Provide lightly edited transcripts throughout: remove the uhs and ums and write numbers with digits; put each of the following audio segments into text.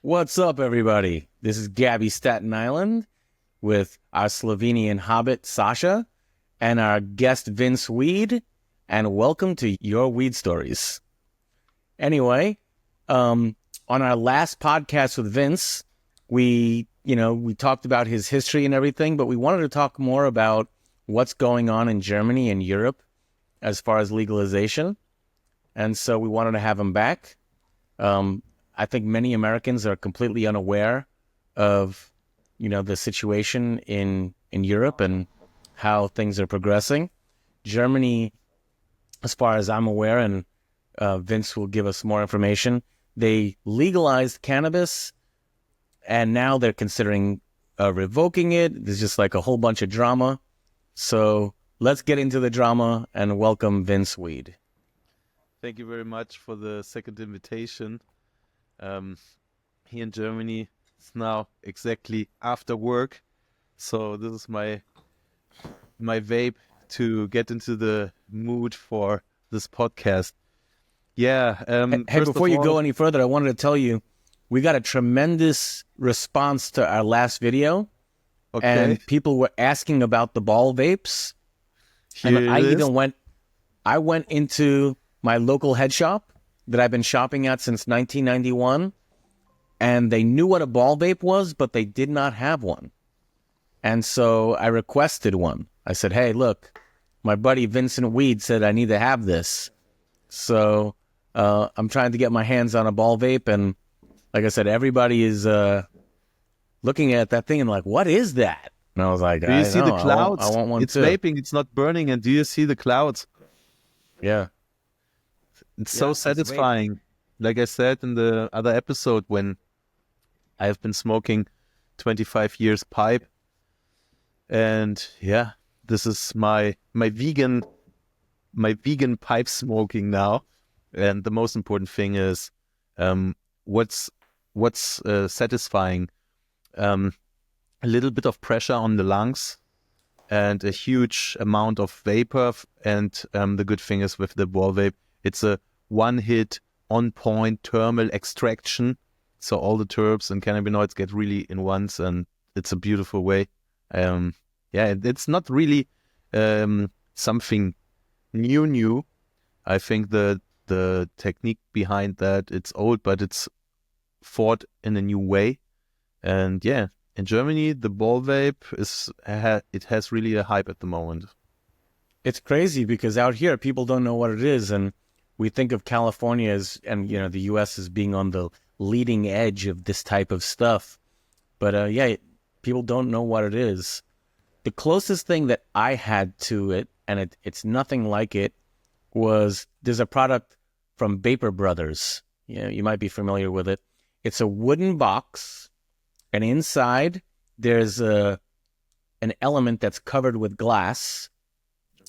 What's up, everybody? This is Gaby, Staten Island, with our Slovenian hobbit, Sasha, and our guest, Vince Weed, and welcome to Your Weed Stories. Anyway, on our last podcast with Vince, we talked about his history and everything, but we wanted to talk more about what's going on in Germany and Europe as far as legalization, and so we wanted to have him back. I think many Americans are completely unaware of, the situation in Europe and how things are progressing. Germany, as far as I'm aware, and Vince will give us more information, they legalized cannabis, and now they're considering revoking it. There's just like a whole bunch of drama. So let's get into the drama and welcome Vince Weed. Thank you very much for the second invitation. Here in Germany, it's now exactly after work, so this is my vape to get into the mood for this podcast. Yeah. Hey, before you go any further, I wanted to tell you we got a tremendous response to our last video, and people were asking about the ball vapes. I went into my local head shop that I've been shopping at since 1991, and they knew what a ball vape was, but they did not have one. And so I requested one. I said, hey, look, my buddy Vincent Weed said I need to have this. So I'm trying to get my hands on a ball vape, and like I said, everybody is looking at that thing and like, what is that? And I was like, do you see the clouds? I want one it's too. Vaping, it's not burning, and do you see the clouds? Yeah. It's so satisfying. Like I said in the other episode, when I have been smoking 25 years pipe, and yeah, this is my vegan pipe smoking now. And the most important thing is what's satisfying, a little bit of pressure on the lungs and a huge amount of vapor. And the good thing is with the ball vape, it's a one-hit, on-point thermal extraction. So all the terps and cannabinoids get really in once, and it's a beautiful way. It's not really something new. I think the technique behind that, it's old, but it's thought in a new way. And yeah, in Germany, the ball vape it has really a hype at the moment. It's crazy because out here people don't know what it is, and we think of California and the U.S. as being on the leading edge of this type of stuff. But people don't know what it is. The closest thing that I had to it, and it's nothing like it, was there's a product from Vapor Brothers. You might be familiar with it. It's a wooden box, and inside there's an element that's covered with glass,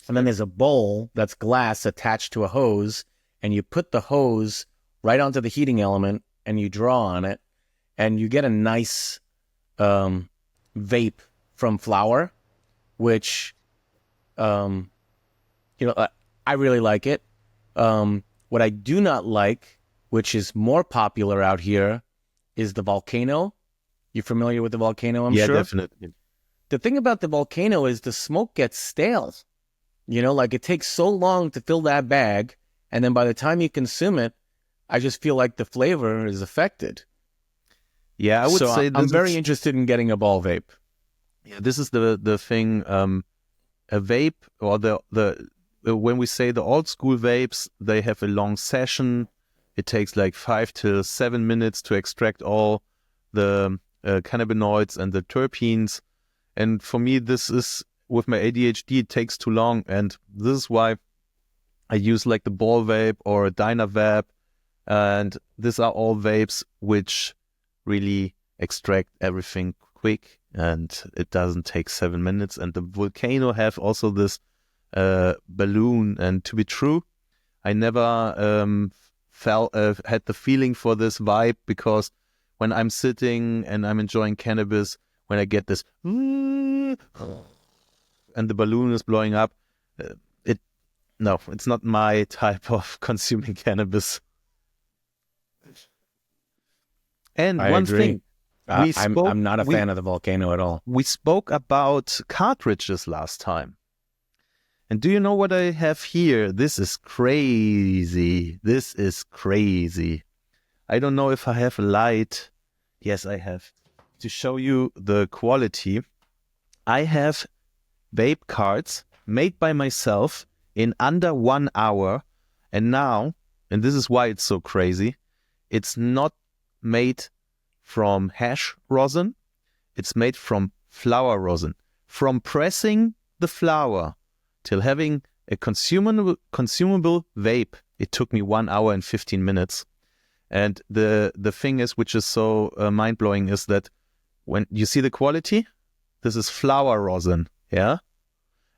and then there's a bowl that's glass attached to a hose, and you put the hose right onto the heating element, and you draw on it, and you get a nice vape from flower, which, I really like it. What I do not like, which is more popular out here, is the Volcano. You familiar with the Volcano, I'm sure? Yeah, definitely. The thing about the Volcano is the smoke gets stale. It takes so long to fill that bag, and then by the time you consume it, I just feel like the flavor is affected. Yeah, I would say I'm very interested in getting a ball vape. Yeah, this is the thing. A vape, or the when we say the old school vapes, they have a long session. It takes like 5 to 7 minutes to extract all the cannabinoids and the terpenes. And for me, this is, with my ADHD, it takes too long. And this is why I use like the ball vape or a Dyna vape. And these are all vapes which really extract everything quick, and it doesn't take 7 minutes. And the Volcano have also this balloon. And to be true, I never had the feeling for this vibe, because when I'm sitting and I'm enjoying cannabis, when I get this and the balloon is blowing up, it's not my type of consuming cannabis. And I one agree. thing, we spoke, I'm not a fan of the volcano at all. we spoke about cartridges last time. And do you know what I have here? This is crazy. This is crazy. I don't know if I have a light. Yes, I have. To show you the quality, I have vape cards made by myself in under 1 hour. And now, and this is why it's so crazy, it's not made from hash rosin. It's made from flower rosin. From pressing the flower till having a consumable vape, it took me 1 hour and 15 minutes. And the thing is, which is so mind-blowing, is that when you see the quality, this is flower rosin, yeah?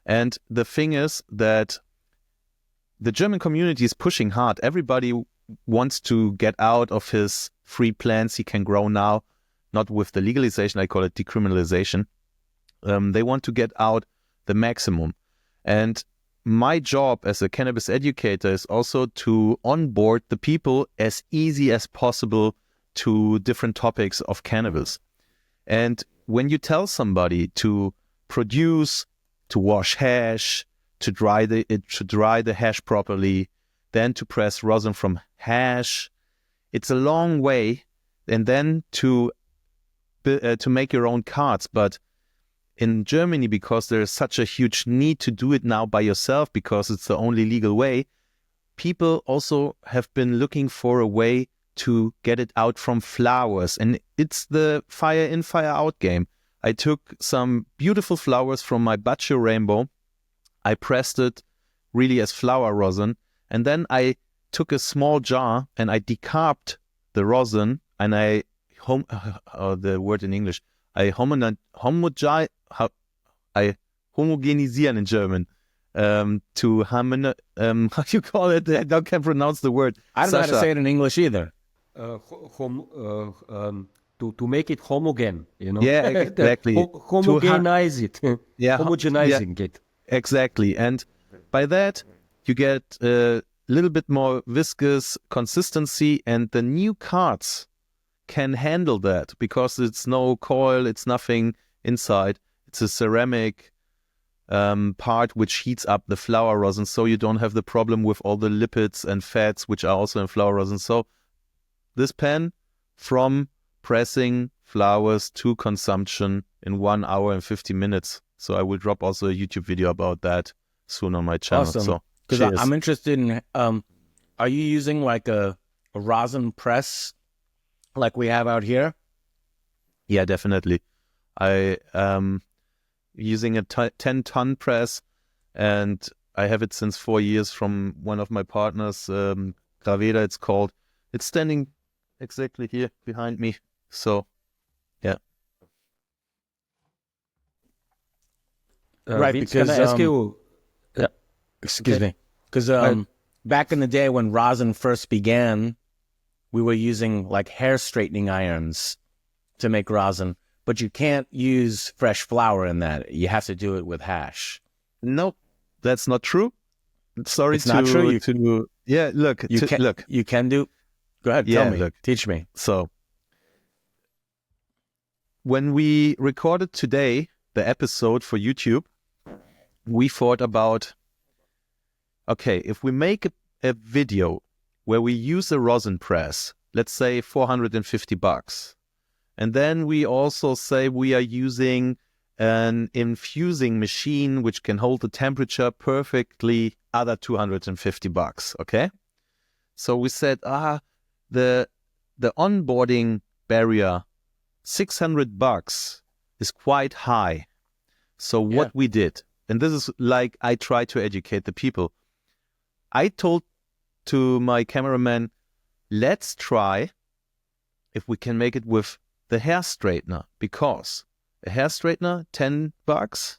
And the thing is that the German community is pushing hard. Everybody wants to get out of his free plants he can grow now, not with the legalization, I call it decriminalization. They want to get out the maximum. And my job as a cannabis educator is also to onboard the people as easy as possible to different topics of cannabis. And when you tell somebody to produce, to wash hash, to dry the hash properly, then to press rosin from hash, it's a long way, and then to make your own cards. But in Germany, because there is such a huge need to do it now by yourself, because it's the only legal way, people also have been looking for a way to get it out from flowers. And it's the fire in, fire out game. I took some beautiful flowers from my Baccio rainbow. I pressed it really as flower rosin. And then I took a small jar and I decarbed the rosin, and the word in English, I homogenisieren in German. How do you call it? I can't pronounce the word. I don't know how to say it in English either. To make it homogen, Yeah, exactly. Homogenize it. Yeah, Homogenizing it. Exactly. And by that, you get a little bit more viscous consistency, and the new cards can handle that because it's no coil, it's nothing inside. It's a ceramic part which heats up the flower rosin, so you don't have the problem with all the lipids and fats which are also in flower rosin. So this pen, from pressing flowers to consumption in 1 hour and 50 minutes. So I will drop also a YouTube video about that soon on my channel. Awesome. So Because I'm interested in, are you using like a rosin press like we have out here? Yeah, definitely. I using a 10-ton press, and I have it since 4 years from one of my partners, Graveda it's called. It's standing exactly here behind me. So, yeah. Right, Vince, because can I ask you? excuse me, because back in the day when rosin first began, we were using like hair straightening irons to make rosin, but you can't use fresh flower in that. You have to do it with hash. No, that's not true. Sorry, it's not true. Yeah, look, look. You can do. Go ahead, Yeah, tell me. look. Teach me. So, when we recorded today the episode for YouTube, we thought about, okay, if we make a video where we use a rosin press, let's say $450, and then we also say we are using an infusing machine which can hold the temperature perfectly, other $250, okay? So we said, the onboarding barrier, $600 is quite high. So what we did, and this is like I try to educate the people. I told to my cameraman, let's try if we can make it with the hair straightener, because a hair straightener, $10,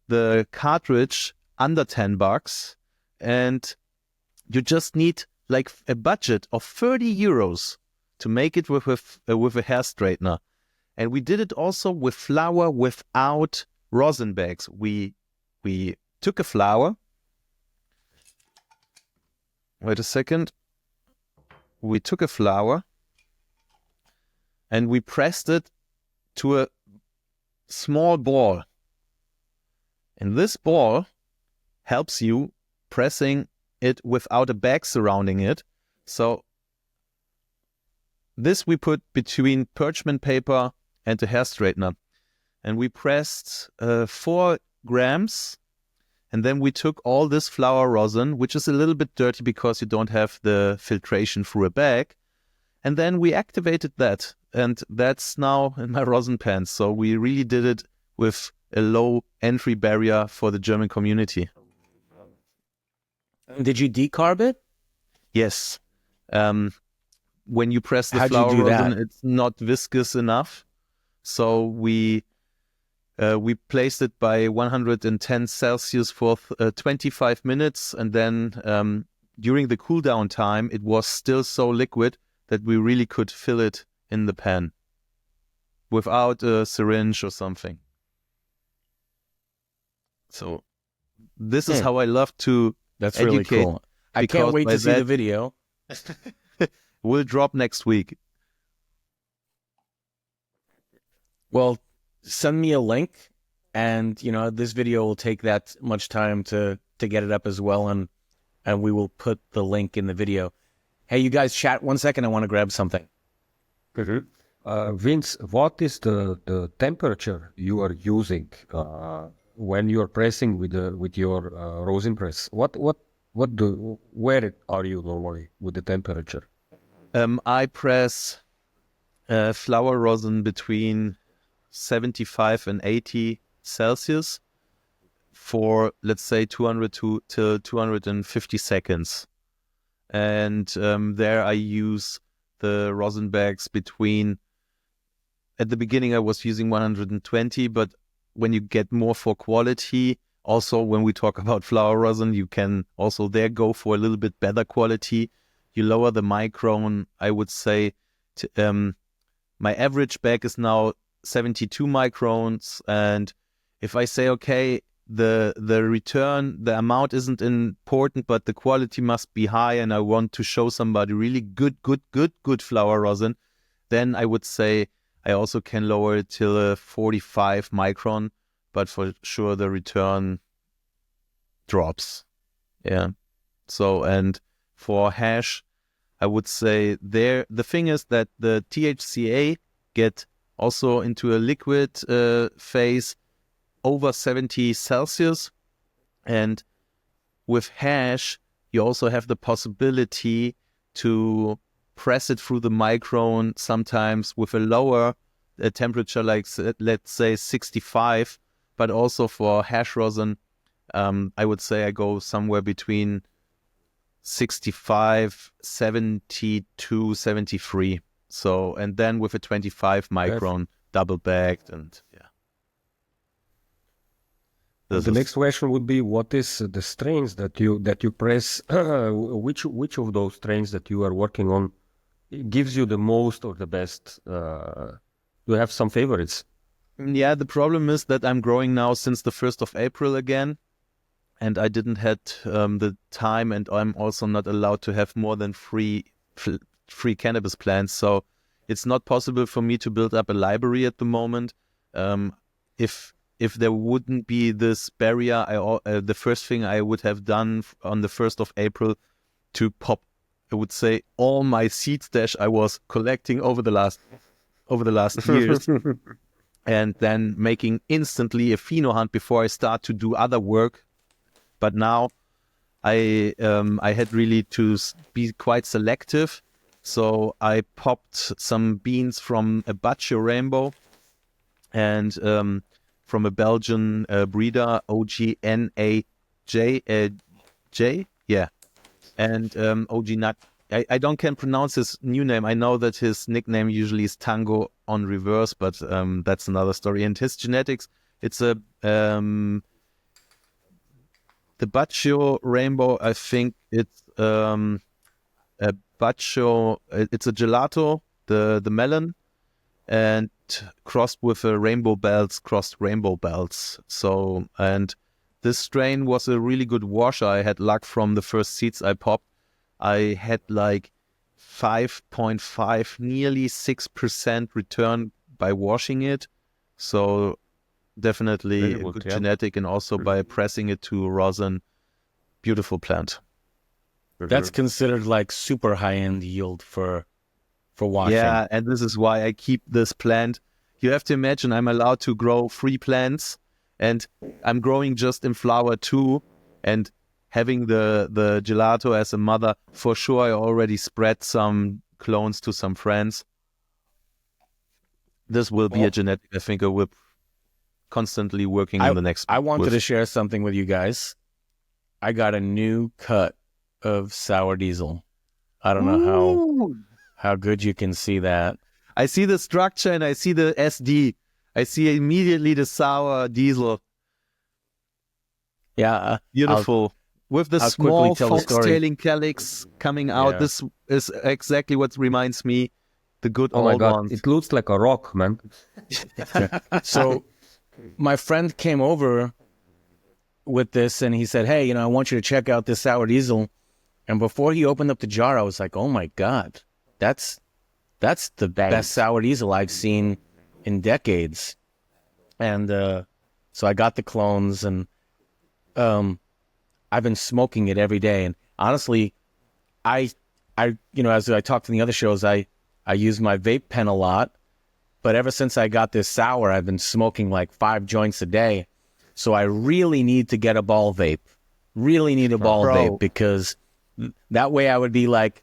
the cartridge under $10, and you just need like a budget of 30 euros to make it with a hair straightener. And we did it also with flour without rosin bags. We took a flower. Wait a second. We took a flower and we pressed it to a small ball. And this ball helps you pressing it without a bag surrounding it. So this we put between parchment paper and the hair straightener. And we pressed 4 grams. And then we took all this flower rosin, which is a little bit dirty because you don't have the filtration through a bag. And then we activated that. And that's now in my rosin pans. So we really did it with a low entry barrier for the German community. Did you decarb it? Yes. When you press the How'd you flower do rosin, that? it's not viscous enough. So we placed it by 110 Celsius for 25 minutes. And then during the cool down time, it was still so liquid that we really could fill it in the pan without a syringe or something. So this is how I love to That's educate. really cool. I can't because wait by to see the that- video. Will drop next week. Well, send me a link, and this video will take that much time to get it up as well, and we will put the link in the video. Hey, you guys, chat 1 second. I want to grab something. Vince, what is the temperature you are using when you're pressing with your rosin press? Where are you normally with the temperature? I press flower rosin between 75 and 80 Celsius for, let's say, 200 to 250 seconds. And there I use the rosin bags between, at the beginning I was using 120, but when you get more for quality, also when we talk about flower rosin, you can also there go for a little bit better quality. You lower the micron, I would say. My average bag is now 72 microns. And if I say, okay, the return, the amount isn't important, but the quality must be high, and I want to show somebody really good flower rosin, then I would say I also can lower it till a 45 micron, but for sure the return drops. Yeah. So, and for hash, I would say the thing is that the THCA get also into a liquid phase over 70 Celsius. And with hash, you also have the possibility to press it through the micron sometimes with a lower temperature, like let's say 65. But also for hash rosin, I would say I go somewhere between 65, 72, 73. So, and then with a 25 micron double bagged, and yeah. The next question would be, what is the strains that you press? Which of those strains that you are working on gives you the most or the best? Do you have some favorites? Yeah, the problem is that I'm growing now since the 1st of April again, and I didn't had the time, and I'm also not allowed to have more than free cannabis plants. So it's not possible for me to build up a library at the moment. If there wouldn't be this barrier, the first thing I would have done on the 1st of April to pop, I would say, all my seed stash I was collecting over the last years, and then making instantly a pheno hunt before I start to do other work. But now I had really to be quite selective. So I popped some beans from a Baccio Rainbow and from a Belgian breeder, OGNAJ, yeah. And OG Nut. I can pronounce his new name. I know that his nickname usually is Tango on reverse, but that's another story. And his genetics, it's a the Baccio Rainbow, I think it's a Baccio, it's a gelato, the melon, and crossed with a crossed rainbow belts. So, and this strain was a really good washer. I had luck from the first seeds I popped. I had like 5.5, nearly 6% return by washing it. So definitely Very a good, good yeah. genetic, and also by pressing it to rosin. Beautiful plant. That's considered like super high-end yield for washing. Yeah, and this is why I keep this plant. You have to imagine I'm allowed to grow 3 plants, and I'm growing just in flower too, and having the gelato as a mother. For sure, I already spread some clones to some friends. This will be a genetic I think I will constantly working in the next I month wanted with. to share something with you guys. I got a new cut of sour diesel. I don't know Ooh. how good you can see that. I see the structure and I see the SD. I see immediately the sour diesel. Yeah, Beautiful. With the I'll quickly small tell the story. fox-tailing calyx coming out. Yeah. This is exactly what reminds me the good Oh my old God, ones. it looks like a rock, man. So my friend came over with this and he said, hey, I want you to check out this sour diesel. And before he opened up the jar, I was like, oh my God, that's the best sour diesel I've seen in decades. And so I got the clones, and I've been smoking it every day. And honestly, I as I talked in the other shows, I use my vape pen a lot. But ever since I got this sour, I've been smoking like 5 joints a day. So I really need to get a ball vape. Really need a ball vape, because that way I'd be like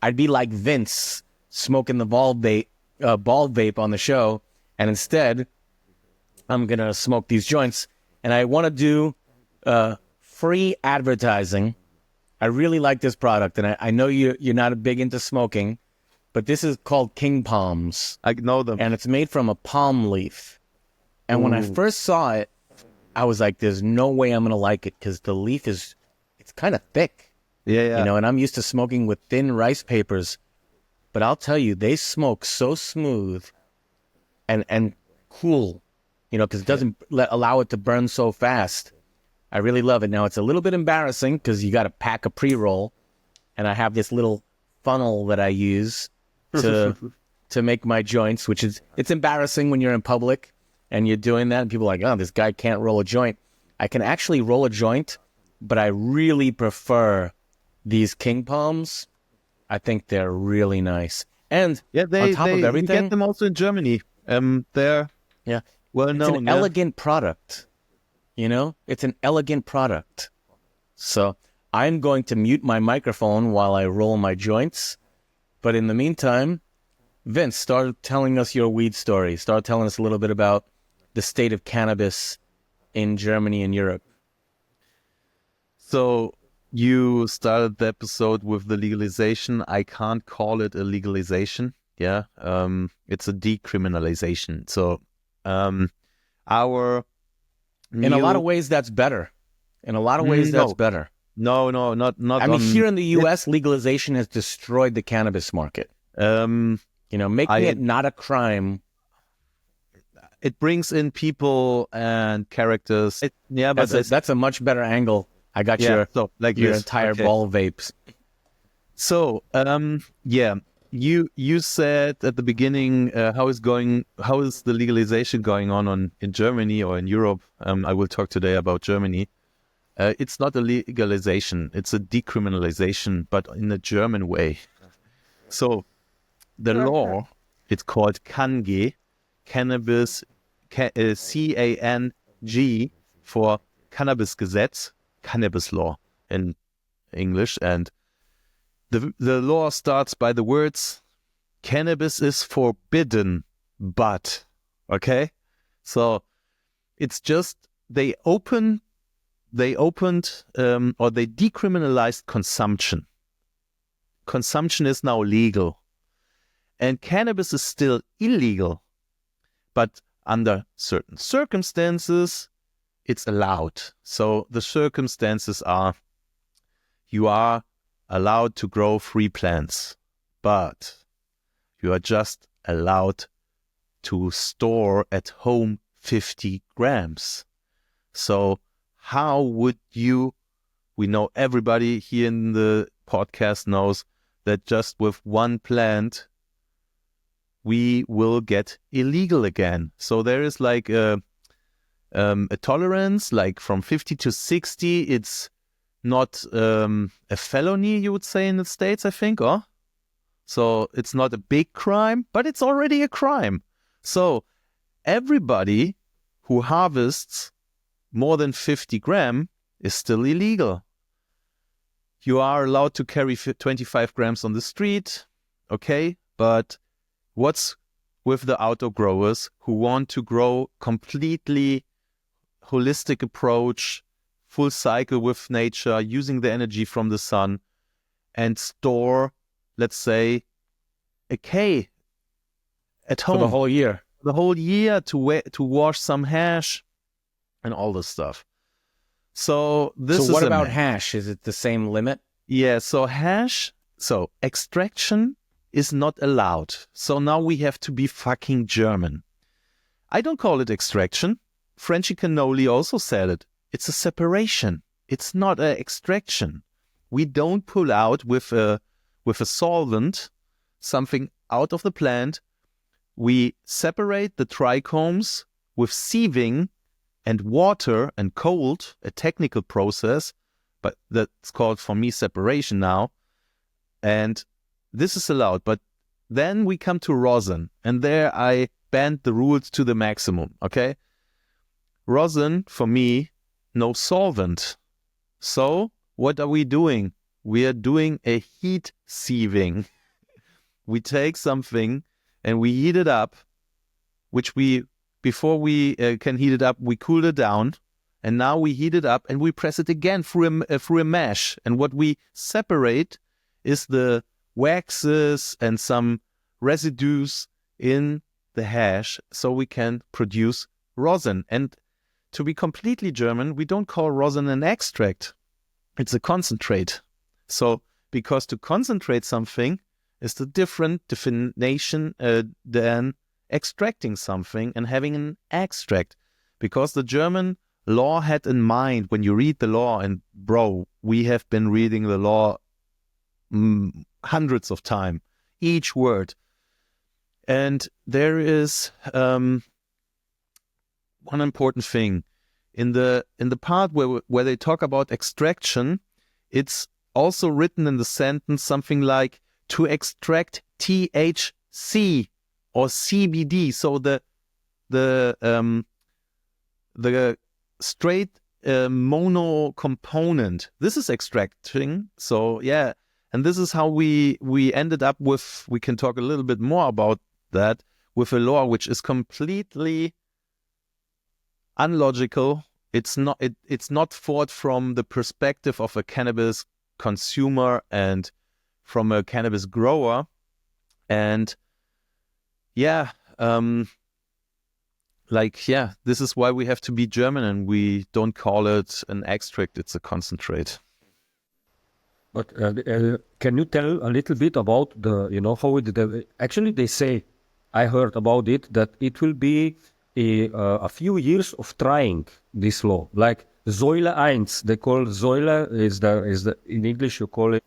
Vince smoking the ball vape on the show, and instead I'm gonna smoke these joints. And I want to do free advertising. I really like this product, and I know you're not big into smoking, but this is called King Palms, I know them. and it's made from a palm leaf. And when I first saw it, I was like, "There's no way I'm gonna like it, because the leaf it's kind of thick." Yeah. And I'm used to smoking with thin rice papers, but I'll tell you, they smoke so smooth and cool, because it doesn't allow it to burn so fast. I really love it. Now, it's a little bit embarrassing because you got to pack a pre-roll, and I have this little funnel that I use to make my joints, which it's embarrassing when you're in public and you're doing that, and people are like, oh, this guy can't roll a joint. I can actually roll a joint, but I really prefer these King Palms. I think they're really nice. And Yeah, on top of you everything, get them also in Germany. They're well it's known. an elegant product. It's an elegant product. So I'm going to mute my microphone while I roll my joints. But in the meantime, Vince, start telling us your weed story. Start telling us a little bit about the state of cannabis in Germany and Europe. So you started the episode with the legalization. I can't call it a legalization. Yeah. It's a decriminalization. So our In a lot of ways, that's better. In a lot of ways, that's better. No, not. I mean, here in the U.S., legalization has destroyed the cannabis market. Making it not a crime. It brings in people and characters. But That's a much better angle. I got your entire ball vapes. So, you said at the beginning how is the legalization going on in Germany or in Europe? I will talk today about Germany. It's not a legalization; it's a decriminalization, but in a German way. So, the law, it's called CanG, Cannabis, CANG for Cannabisgesetz, cannabis law in English, and the law starts by the words, cannabis is forbidden, but, okay? So it's just, they decriminalized consumption. Consumption is now legal. And cannabis is still illegal, but under certain circumstances, it's allowed. So the circumstances are, you are allowed to grow 3 plants, but you are just allowed to store at home 50 grams. So how would we know everybody here in the podcast knows that just with one plant we will get illegal again. So there is like a tolerance, like from 50 to 60. It's not a felony, you would say, in the States, I think, or? So it's not a big crime, but it's already a crime. So everybody who harvests more than 50 grams is still illegal. You are allowed to carry 25 grams on the street, okay? But what's with the outdoor growers who want to grow completely holistic approach, full cycle with nature, using the energy from the sun, and store, let's say, a K at home For the whole year. the whole year to wash some hash and all this stuff. So this is So what a about mess. hash? Is it the same limit? Yeah, so extraction is not allowed. So now we have to be fucking German. I don't call it extraction. Frenchy Cannoli also said it. It's a separation. It's not an extraction. We don't pull out with a solvent something out of the plant. We separate the trichomes with sieving and water and cold, a technical process, but that's called for me separation now. And this is allowed. But then we come to rosin, and there I bend the rules to the maximum, okay? Rosin, for me, no solvent. So what are we doing? We are doing a heat sieving. We take something and we heat it up, which before we can heat it up, we cool it down. And now we heat it up and we press it again through a mesh. And what we separate is the waxes and some residues in the hash so we can produce rosin. And to be completely German, we don't call rosin an extract. It's a concentrate. So because to concentrate something is the different definition than extracting something and having an extract. Because the German law had in mind, when you read the law, and bro, we have been reading the law hundreds of times, each word. And there is one important thing. In the part where they talk about extraction, it's also written in the sentence something like to extract THC or CBD. So the straight mono component. This is extracting. So yeah, and this is how we ended up with. We can talk a little bit more about that, with a law which is completely unlogical. It's not thought from the perspective of a cannabis consumer and from a cannabis grower. And yeah, this is why we have to be German and we don't call it an extract, it's a concentrate. But can you tell a little bit about how it actually they say, I heard about it, that it will be a few years of trying this law, like Säule 1, they call Säule is the in English you call it.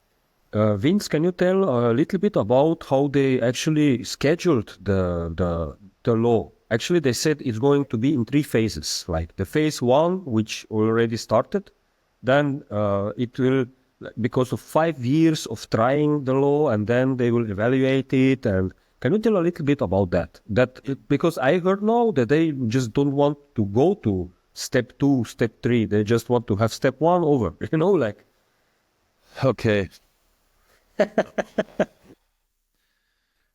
Vince, can you tell a little bit about how they actually scheduled the law? Actually, they said it's going to be in 3 phases, like the phase 1, which already started, then it will, because of 5 years of trying the law, and then they will evaluate it. And can you tell a little bit about that? Because I heard now that they just don't want to go to step 2, step 3. They just want to have step 1 over, Okay.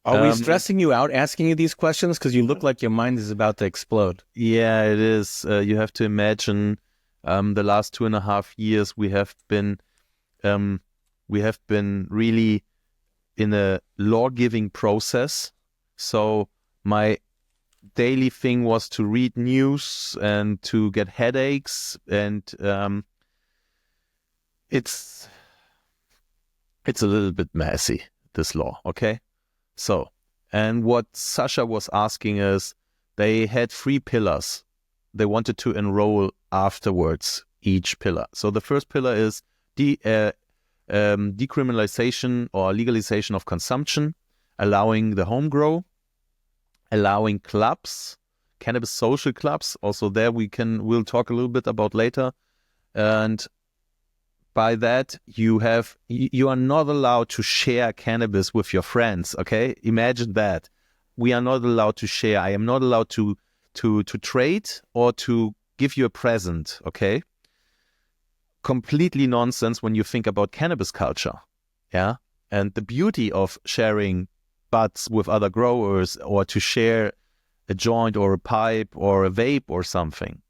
Are we stressing you out asking you these questions? Because you look like your mind is about to explode. Yeah, it is. You have to imagine the last 2.5 years we have been really in a law-giving process. So my daily thing was to read news and to get headaches, and it's a little bit messy, this law, okay? So, and what Sasha was asking is, they had 3 pillars. They wanted to enroll afterwards, each pillar. So the first pillar is decriminalization or legalization of consumption, allowing the home grow, allowing clubs, cannabis social clubs. Also there we'll talk a little bit about later. And by that, you are not allowed to share cannabis with your friends. Okay, imagine that. We are not allowed to share. I am not allowed to trade or to give you a present. Okay, completely nonsense when you think about cannabis culture. Yeah, and the beauty of sharing buds with other growers, or to share a joint or a pipe or a vape or something.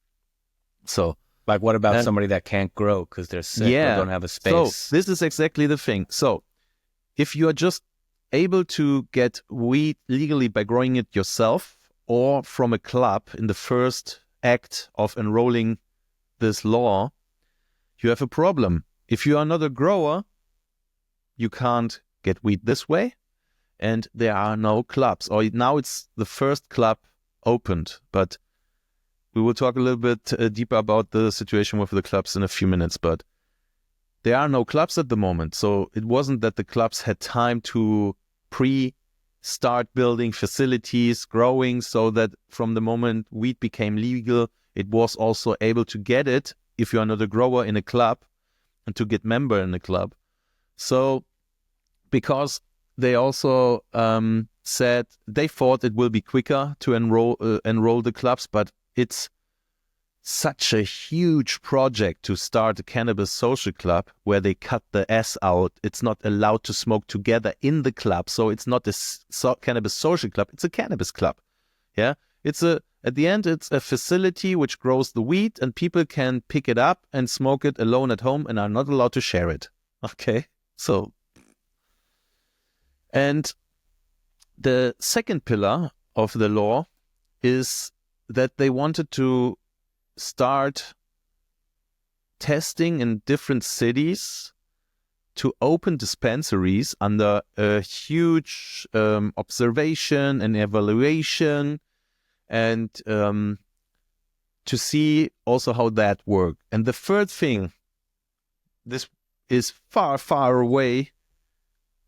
So. Like, what about somebody that can't grow because they're sick or don't have a space? So this is exactly the thing. So if you are just able to get weed legally by growing it yourself or from a club in the first act of enrolling this law, you have a problem. If you are not a grower, you can't get weed this way, and there are no clubs. Or now it's the first club opened, but we will talk a little bit deeper about the situation with the clubs in a few minutes, but there are no clubs at the moment. So it wasn't that the clubs had time to start building facilities, growing, so that from the moment weed became legal, it was also able to get it if you are not a grower in a club and to get member in a club. So because they also said they thought it will be quicker to enroll the clubs, but it's such a huge project to start a cannabis social club where they cut the S out. It's not allowed to smoke together in the club. So it's not a cannabis social club. It's a cannabis club. Yeah. At the end, it's a facility which grows the weed and people can pick it up and smoke it alone at home and are not allowed to share it. Okay. So, and the second pillar of the law is that they wanted to start testing in different cities to open dispensaries under a huge observation and evaluation, and to see also how that worked. And the third thing, this is far, far away.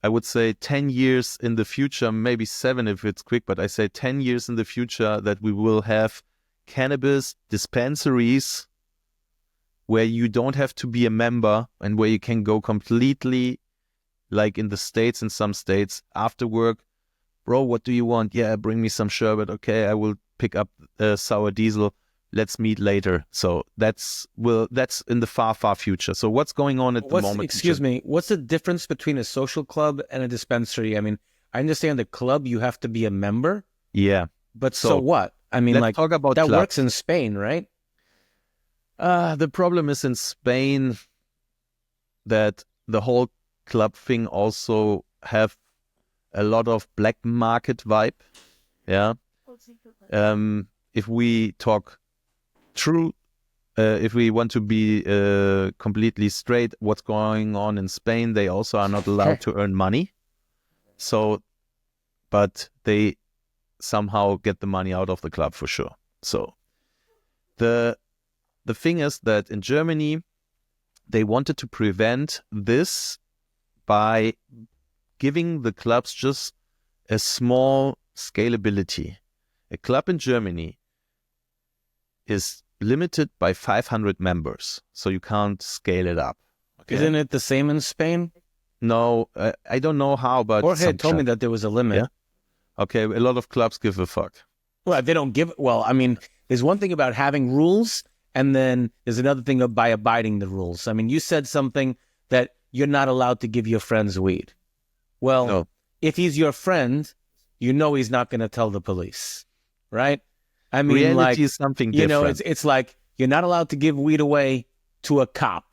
I would say 10 years in the future, maybe 7 if it's quick, but I say 10 years in the future that we will have cannabis dispensaries where you don't have to be a member and where you can go completely, like in the States, in some states, after work. Bro, what do you want? Yeah, bring me some sherbet. Okay, I will pick up sour diesel. Let's meet later. So that's in the far, far future. So what's going on at the moment? Excuse me, what's the difference between a social club and a dispensary? I mean, I understand the club, you have to be a member. Yeah. But so what? I mean, let's like, talk about that clubs. works in Spain, right? The problem is in Spain that the whole club thing also have a lot of black market vibe. Yeah. If we talk true, if we want to be completely straight, what's going on in Spain, they also are not allowed to earn money. So, but they somehow get the money out of the club for sure. So the thing is that in Germany, they wanted to prevent this by giving the clubs just a small scalability. A club in Germany is limited by 500 members, so you can't scale it up. Okay? Isn't it the same in Spain? No, I don't know how, but Jorge told me that there was a limit. Yeah? Okay, a lot of clubs give a fuck. Well, they don't give. Well, I mean, there's one thing about having rules, and then there's another thing by abiding the rules. I mean, you said something that you're not allowed to give your friends weed. Well, No. If he's your friend, you know he's not going to tell the police, right? I mean, Reality is something different. You know, it's like you're not allowed to give weed away to a cop.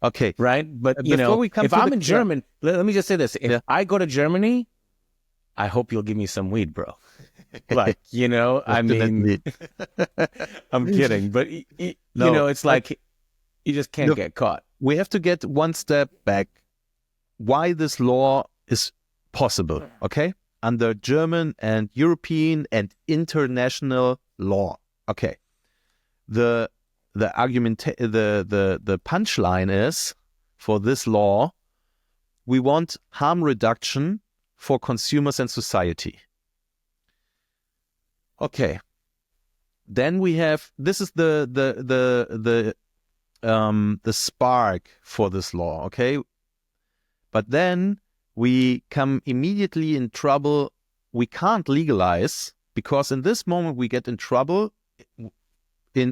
Okay. Right? But, you know, if I'm in Germany, let me just say this. If I go to Germany, I hope you'll give me some weed, bro. Like, you know, I mean, I'm kidding. But, you know, it's like you just can't get caught. We have to get one step back. Why this law is possible, okay? Under German and European and international law. Okay. The argument, the punchline is for this law we want harm reduction for consumers and society. Okay. Then we have, this is the spark for this law, okay? But then we come immediately in trouble. We can't legalize because in this moment we get in trouble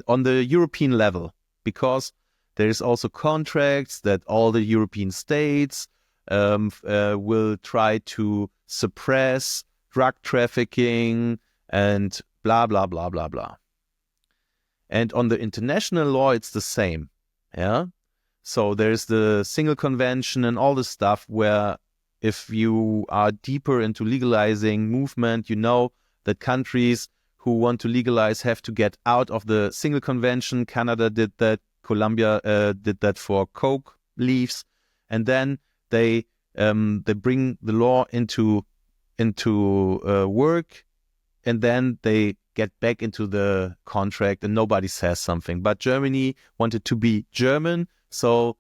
on the European level, because there is also contracts that all the European states will try to suppress drug trafficking and blah, blah, blah, blah, blah. And on the international law, it's the same. Yeah. So there's the single convention and all this stuff where if you are deeper into legalizing movement, you know that countries who want to legalize have to get out of the single convention. Canada did that. Colombia did that for coke leaves. And then they bring the law into work, and then they get back into the contract and nobody says something. But Germany wanted to be German, so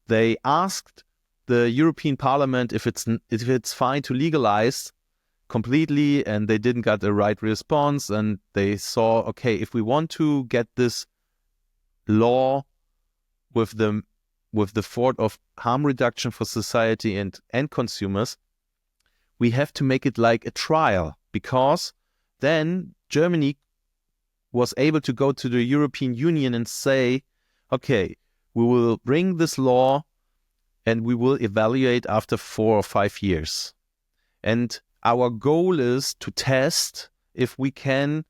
they asked the European Parliament if it's fine to legalize completely, and they didn't get the right response. And they saw, okay, if we want to get this law with the thought of harm reduction for society and consumers, we have to make it like a trial, because then Germany was able to go to the European Union and say, okay, we will bring this law and we will evaluate after 4 or 5 years. And our goal is to test if we can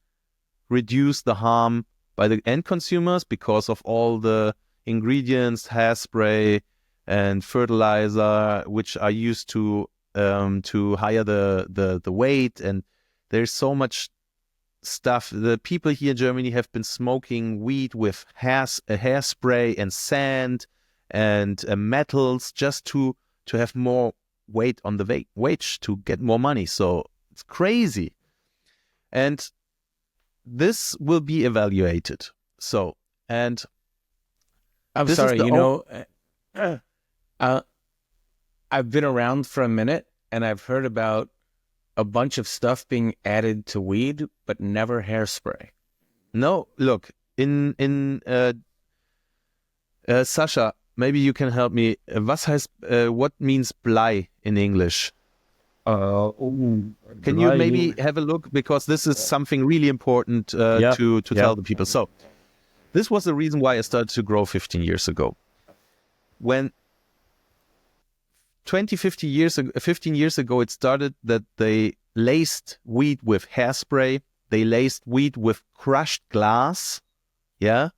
reduce the harm by the end consumers because of all the ingredients, hairspray and fertilizer, which are used to higher the weight. And there's so much stuff. The people here in Germany have been smoking weed with hairspray and sand and metals just to have more weight on the wage to get more money. So it's crazy. And this will be evaluated. So, and I'm sorry, I've been around for a minute and I've heard about a bunch of stuff being added to weed, but never hairspray. No, look, Sasha, maybe you can help me. What means Blei in English? Can you maybe have a look? Because this is something really important to tell the people. So this was the reason why I started to grow 15 years ago. When 15 years ago, it started that they laced weed with hairspray. They laced weed with crushed glass. Yeah.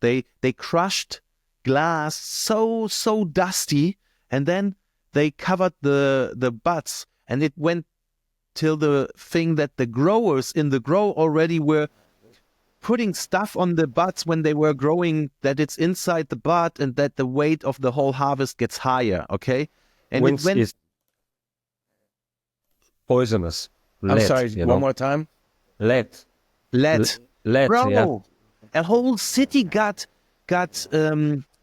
They crushed glass so dusty, and then they covered the buds, and it went till the thing that the growers in the grow already were putting stuff on the buds when they were growing, that it's inside the bud and that the weight of the whole harvest gets higher. Okay. And it went poisonous. I'm sorry, one more time. Lead. Bro, yeah. A whole city got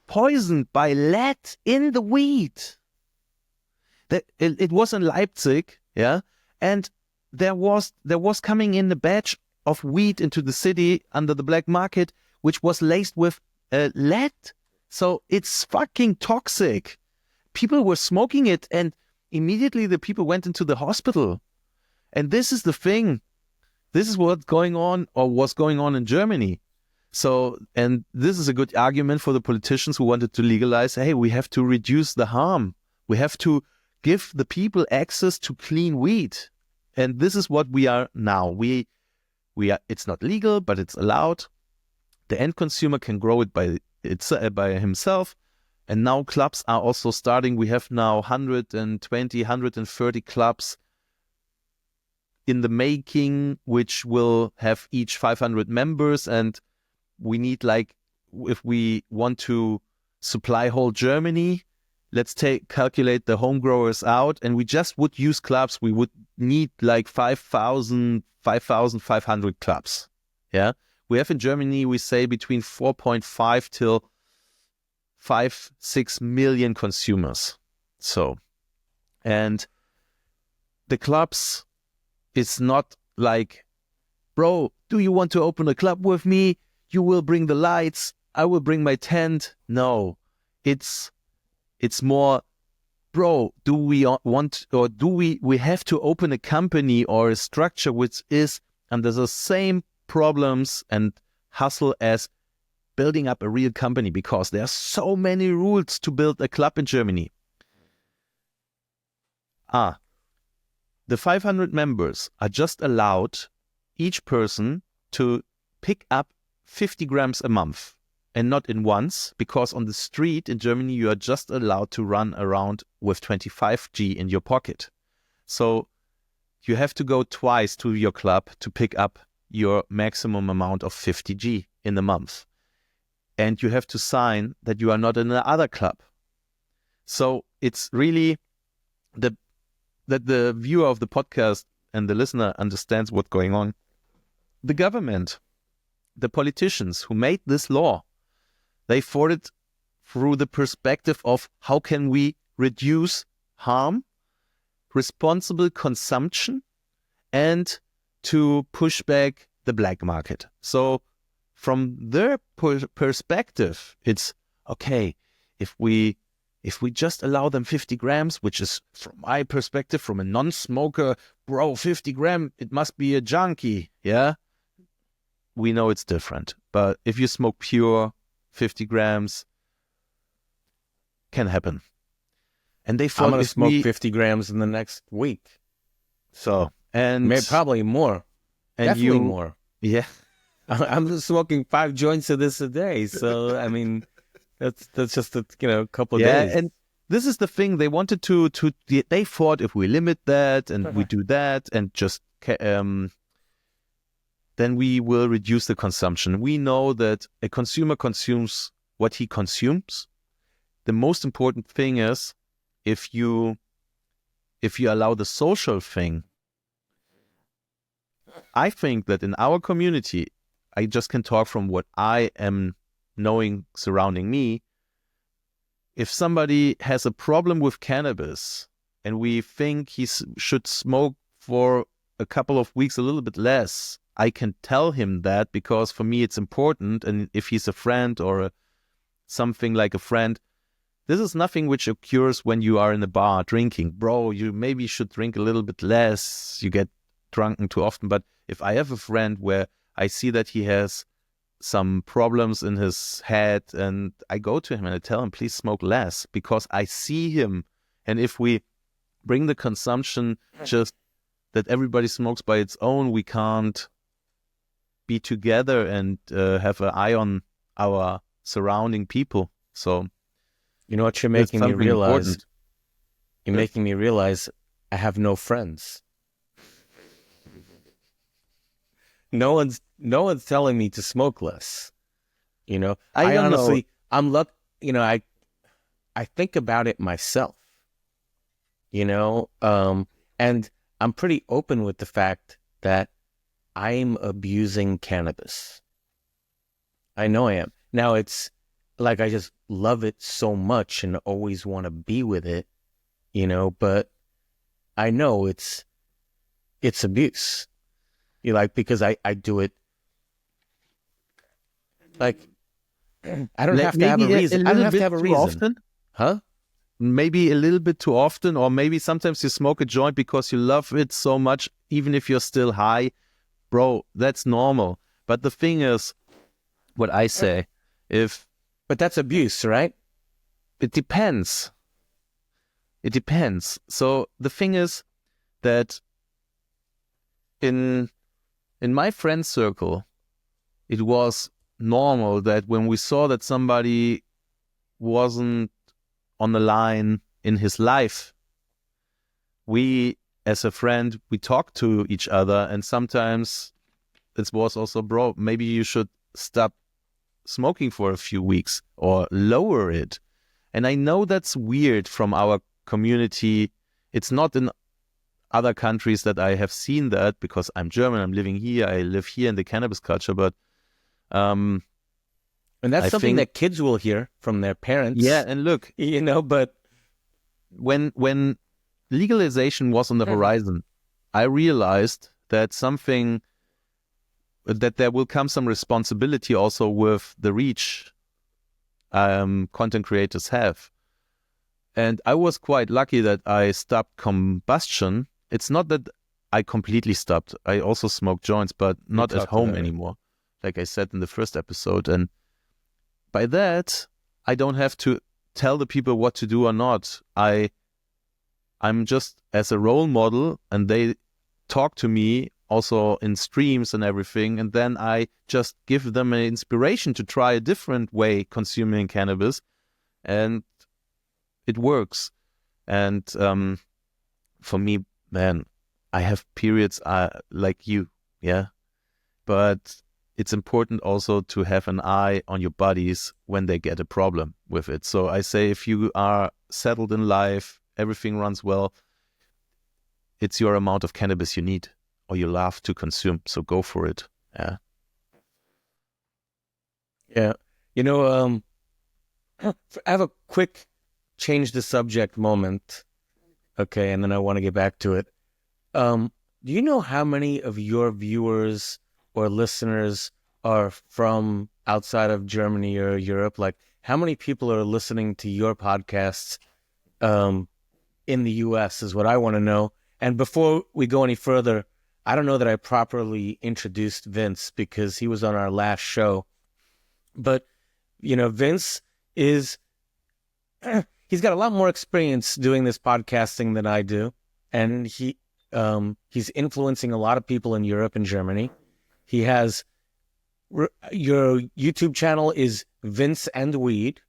poisoned by lead in the weed. It was in Leipzig, yeah, and there was coming in a batch of weed into the city under the black market, which was laced with lead. So it's fucking toxic. People were smoking it, and immediately the people went into the hospital. And this is the thing. This is what's going on, or was going on in Germany. So, and this is a good argument for the politicians who wanted to legalize. Hey, we have to reduce the harm. We have to give the people access to clean weed. And this is what we are now. We are. It's not legal, but it's allowed. The end consumer can grow it by himself. And now clubs are also starting. We have now 120, 130 clubs in the making, which will have each 500 members. And we need, like, if we want to supply whole Germany, let's calculate the home growers out, and we just would use clubs. We would need like 5,500 clubs. Yeah. We have in Germany, we say between 4.5 till 5-6 million consumers. So And the clubs, it's not like, bro, do you want to open a club with me? You will bring the lights, I will bring my tent. No, it's more, bro, do we want, or do we have to open a company or a structure which is under the same problems and hustle as building up a real company, because there are so many rules to build a club in Germany. The 500 members are just allowed, each person, to pick up 50 grams a month, and not in once, because on the street in Germany you are just allowed to run around with 25G in your pocket. So you have to go twice to your club to pick up your maximum amount of 50G in a month. And you have to sign that you are not in another club. So it's really that the viewer of the podcast and the listener understands what's going on. The government, the politicians who made this law, they fought it through the perspective of how can we reduce harm, responsible consumption, and to push back the black market. So from their perspective, it's okay, if we just allow them 50 grams, which is, from my perspective, from a non-smoker, bro, 50 gram, it must be a junkie, yeah? We know it's different. But if you smoke pure, 50 grams can happen. And they thought, I'm going to smoke 50 grams in the next week. So, and maybe probably more. And definitely more. Yeah. I'm smoking 5 joints of this a day. So, I mean, that's just a couple of days. Yeah, and this is the thing. They wanted to they thought if we limit that and we do that and just then we will reduce the consumption. We know that a consumer consumes what he consumes. The most important thing is if you allow the social thing. I think that in our community, I just can talk from what I am knowing surrounding me. If somebody has a problem with cannabis and we think he should smoke for a couple of weeks a little bit less, I can tell him that, because for me it's important. And if he's a friend or something like a friend, this is nothing which occurs when you are in a bar drinking. Bro, you maybe should drink a little bit less. You get drunken too often. But if I have a friend where I see that he has some problems in his head, and I go to him and I tell him, please smoke less, because I see him. And if we bring the consumption just that everybody smokes by its own, we can't be together and have an eye on our surrounding people. So, you know what you're making me realize? Important. You're making me realize I have no friends. No one's telling me to smoke less. I honestly, I'm lucky. I think about it myself. And I'm pretty open with the fact that I'm abusing cannabis. I know I am. Now it's like I just love it so much and always want to be with it, but I know it's abuse. Because I do it, like, I don't have to have a reason. I don't have to have a reason. Often? Huh? Maybe a little bit too often, or maybe sometimes you smoke a joint because you love it so much, even if you're still high. Bro, that's normal. But the thing is, what I say, But that's abuse, right? It depends. It depends. So the thing is that in my friend circle, it was normal that when we saw that somebody wasn't on the line in his life, we, as a friend, we talked to each other, and sometimes it was also, bro, maybe you should stop smoking for a few weeks or lower it. And I know that's weird from our community. It's not in other countries that I have seen that, because I'm German, I'm living here, I live here in the cannabis culture, but and that's something that kids will hear from their parents. Yeah, and look, but when legalization was on the horizon, I realized that there will come some responsibility also with the reach content creators have. And I was quite lucky that I stopped combustion. It's not that I completely stopped. I also smoke joints, but not at home anymore, like I said in the first episode. And by that, I don't have to tell the people what to do or not. I'm just as a role model, and they talk to me also in streams and everything, and then I just give them an inspiration to try a different way consuming cannabis, and it works. And for me, man, I have periods like you, yeah, but it's important also to have an eye on your bodies when they get a problem with it. So I say, if you are settled in life, everything runs well, it's your amount of cannabis you need or you love to consume. So go for it. Yeah. Yeah. I have a quick change the subject moment. Okay. And then I want to get back to it. Do you know how many of your viewers or listeners are from outside of Germany or Europe? Like, how many people are listening to your podcasts in the US is what I want to know. And before we go any further, I don't know that I properly introduced Vince because he was on our last show. But, Vince is, he's got a lot more experience doing this podcasting than I do. And he's influencing a lot of people in Europe and Germany. He has, your YouTube channel is Vince and Weed.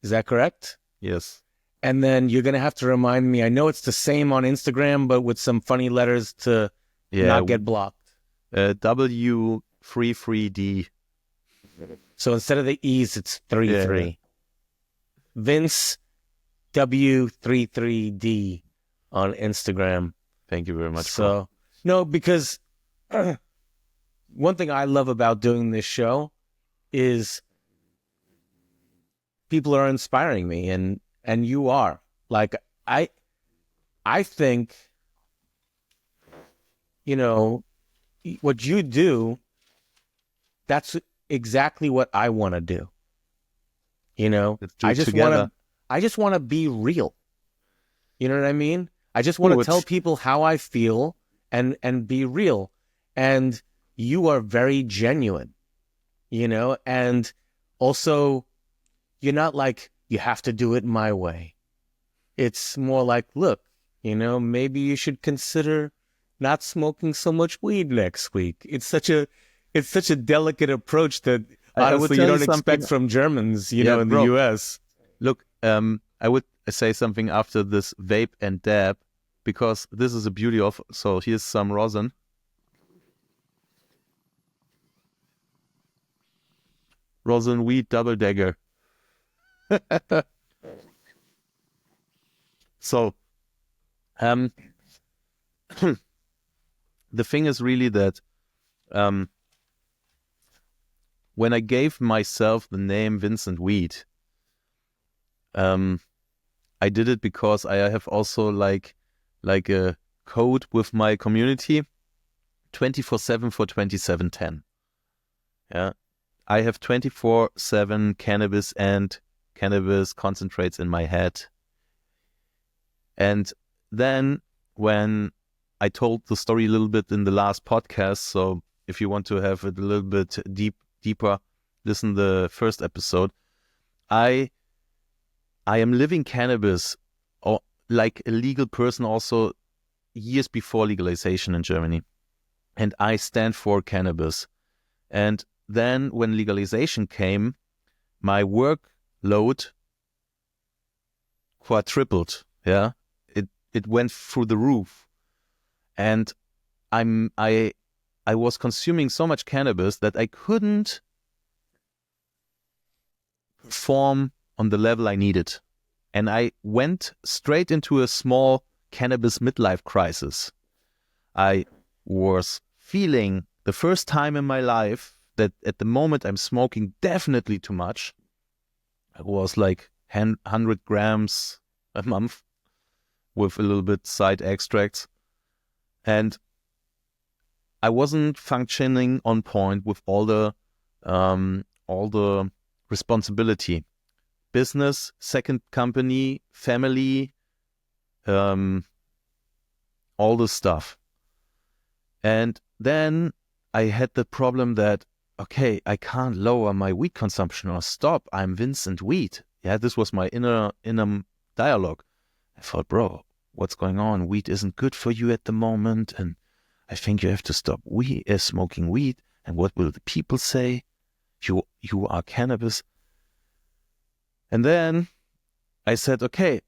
Is that correct? Yes. And then you're going to have to remind me, I know it's the same on Instagram, but with some funny letters to not get blocked. W33D. So instead of the E's, it's 33. Yeah. Vince W33D on Instagram. Thank you very much. So, no, because one thing I love about doing this show is people are inspiring me, and you are. Like, I think, what you do, that's exactly what I want to do. I just want to be real. You know what I mean? I just want to tell people how I feel and be real. And you are very genuine, and also you're not like, you have to do it my way. It's more like, look, maybe you should consider not smoking so much weed next week. It's such a delicate approach that honestly you don't expect from Germans, in the US. Look, I would say something after this vape and dab, because this is the beauty of, so here's some rosin. Rosin weed double dagger. So, the thing is really that when I gave myself the name Vincent Weed, I did it because I have also like a code with my community, 24/7 for 2710. Yeah, I have 24/7 cannabis and cannabis concentrates in my head. And then when I told the story a little bit in the last podcast, so if you want to have it a little bit deeper, listen the first episode. I am living cannabis or like a legal person also years before legalization in Germany. And I stand for cannabis. And then when legalization came, my workload quadrupled. Yeah. It went through the roof. And I was consuming so much cannabis that I couldn't perform on the level I needed. And I went straight into a small cannabis midlife crisis. I was feeling the first time in my life that at the moment I'm smoking definitely too much. I was like 100 grams a month. with a little bit side extracts. And I wasn't functioning on point with all the responsibility. Business, second company, family, all the stuff. And then I had the problem that, okay, I can't lower my weed consumption or stop. I'm Vincent Weed. Yeah, this was my inner dialogue. I thought, bro, what's going on? Weed isn't good for you at the moment, and I think you have to stop smoking weed. And what will the people say? You are cannabis. And then I said, okay,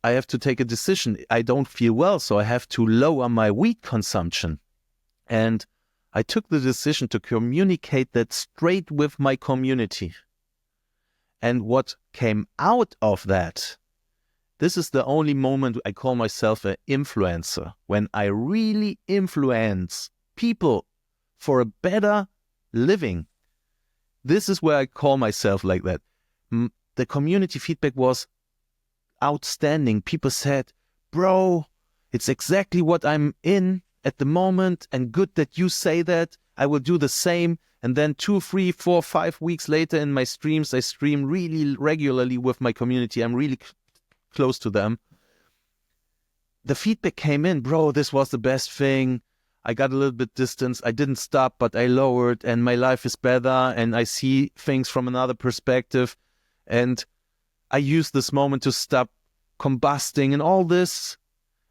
I have to take a decision. I don't feel well, so I have to lower my weed consumption. And I took the decision to communicate that straight with my community. And what came out of that, this is the only moment I call myself an influencer, when I really influence people for a better living. This is where I call myself like that. The community feedback was outstanding. People said, bro, it's exactly what I'm in at the moment, and good that you say that. I will do the same. And then 2, 3, 4, 5 weeks later in my streams, I stream really regularly with my community. I'm really close to them. The feedback came in, bro, this was the best thing. I got a little bit distance. I didn't stop, but I lowered, and my life is better, and I see things from another perspective. And I used this moment to stop combusting and all this.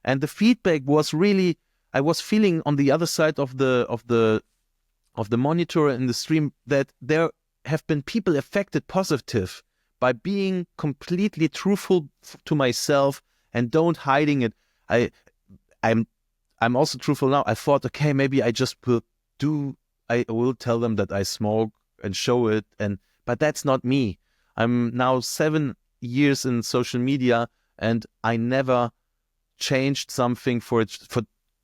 And the feedback was really, I was feeling on the other side of the monitor in the stream that there have been people affected positive by being completely truthful to myself and don't hiding it. I'm also truthful now. I thought, okay, maybe I will tell them that I smoke and show it, but that's not me. I'm now 7 years in social media, and I never changed something for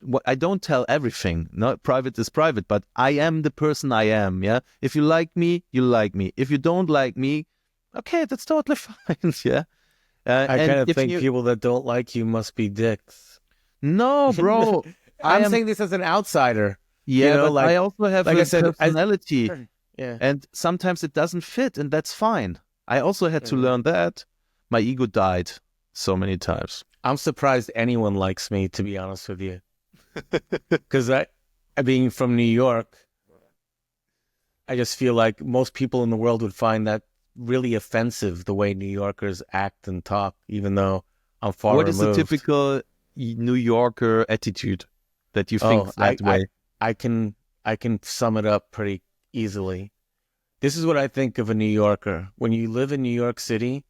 what I don't tell everything. No, private is private, but I am the person I am. Yeah. If you like me, you like me. If you don't like me, okay, that's totally fine. Yeah. I kind of think people that don't like you must be dicks. No, bro. I'm saying this as an outsider. Yeah, you know, but like, I also have like a I said, personality. Yeah. And sometimes it doesn't fit, and that's fine. I also had to learn that. My ego died so many times. I'm surprised anyone likes me, to be honest with you. Because being from New York, I just feel like most people in the world would find that really offensive, the way New Yorkers act and talk, even though I'm far removed. What is the typical New Yorker attitude that you think that way? I can sum it up pretty easily. This is what I think of a New Yorker. When you live in New York City,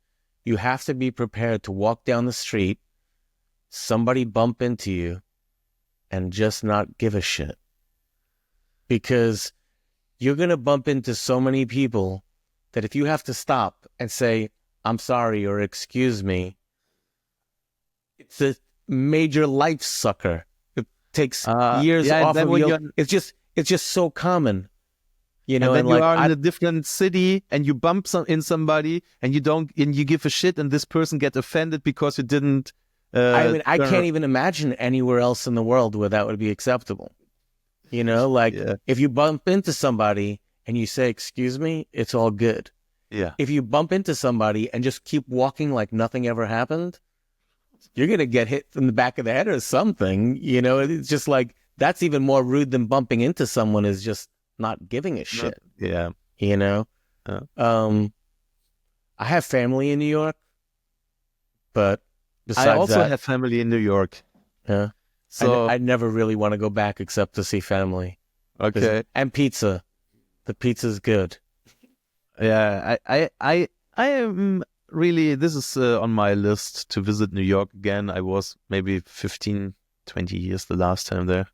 you have to be prepared to walk down the street, somebody bump into you, and just not give a shit. Because you're going to bump into so many people that if you have to stop and say, I'm sorry, or excuse me, it's a major life sucker. It takes years off of you. It's just so common. You know, and then you are in a different city and you bump in somebody and you give a shit, and this person gets offended because you didn't. I can't even imagine anywhere else in the world where that would be acceptable. You know, like if you bump into somebody and you say, excuse me, it's all good. Yeah. If you bump into somebody and just keep walking like nothing ever happened, you're going to get hit in the back of the head or something. You know, it's just like, that's even more rude than bumping into someone, is just not giving a shit. Yeah. You know? I have family in New York, but besides I also that, have family in New York. Yeah. So I never really want to go back except to see family. Okay. And pizza. The pizza's good. Yeah. I am really, this is on my list to visit New York again. I was maybe 15, 20 years the last time there.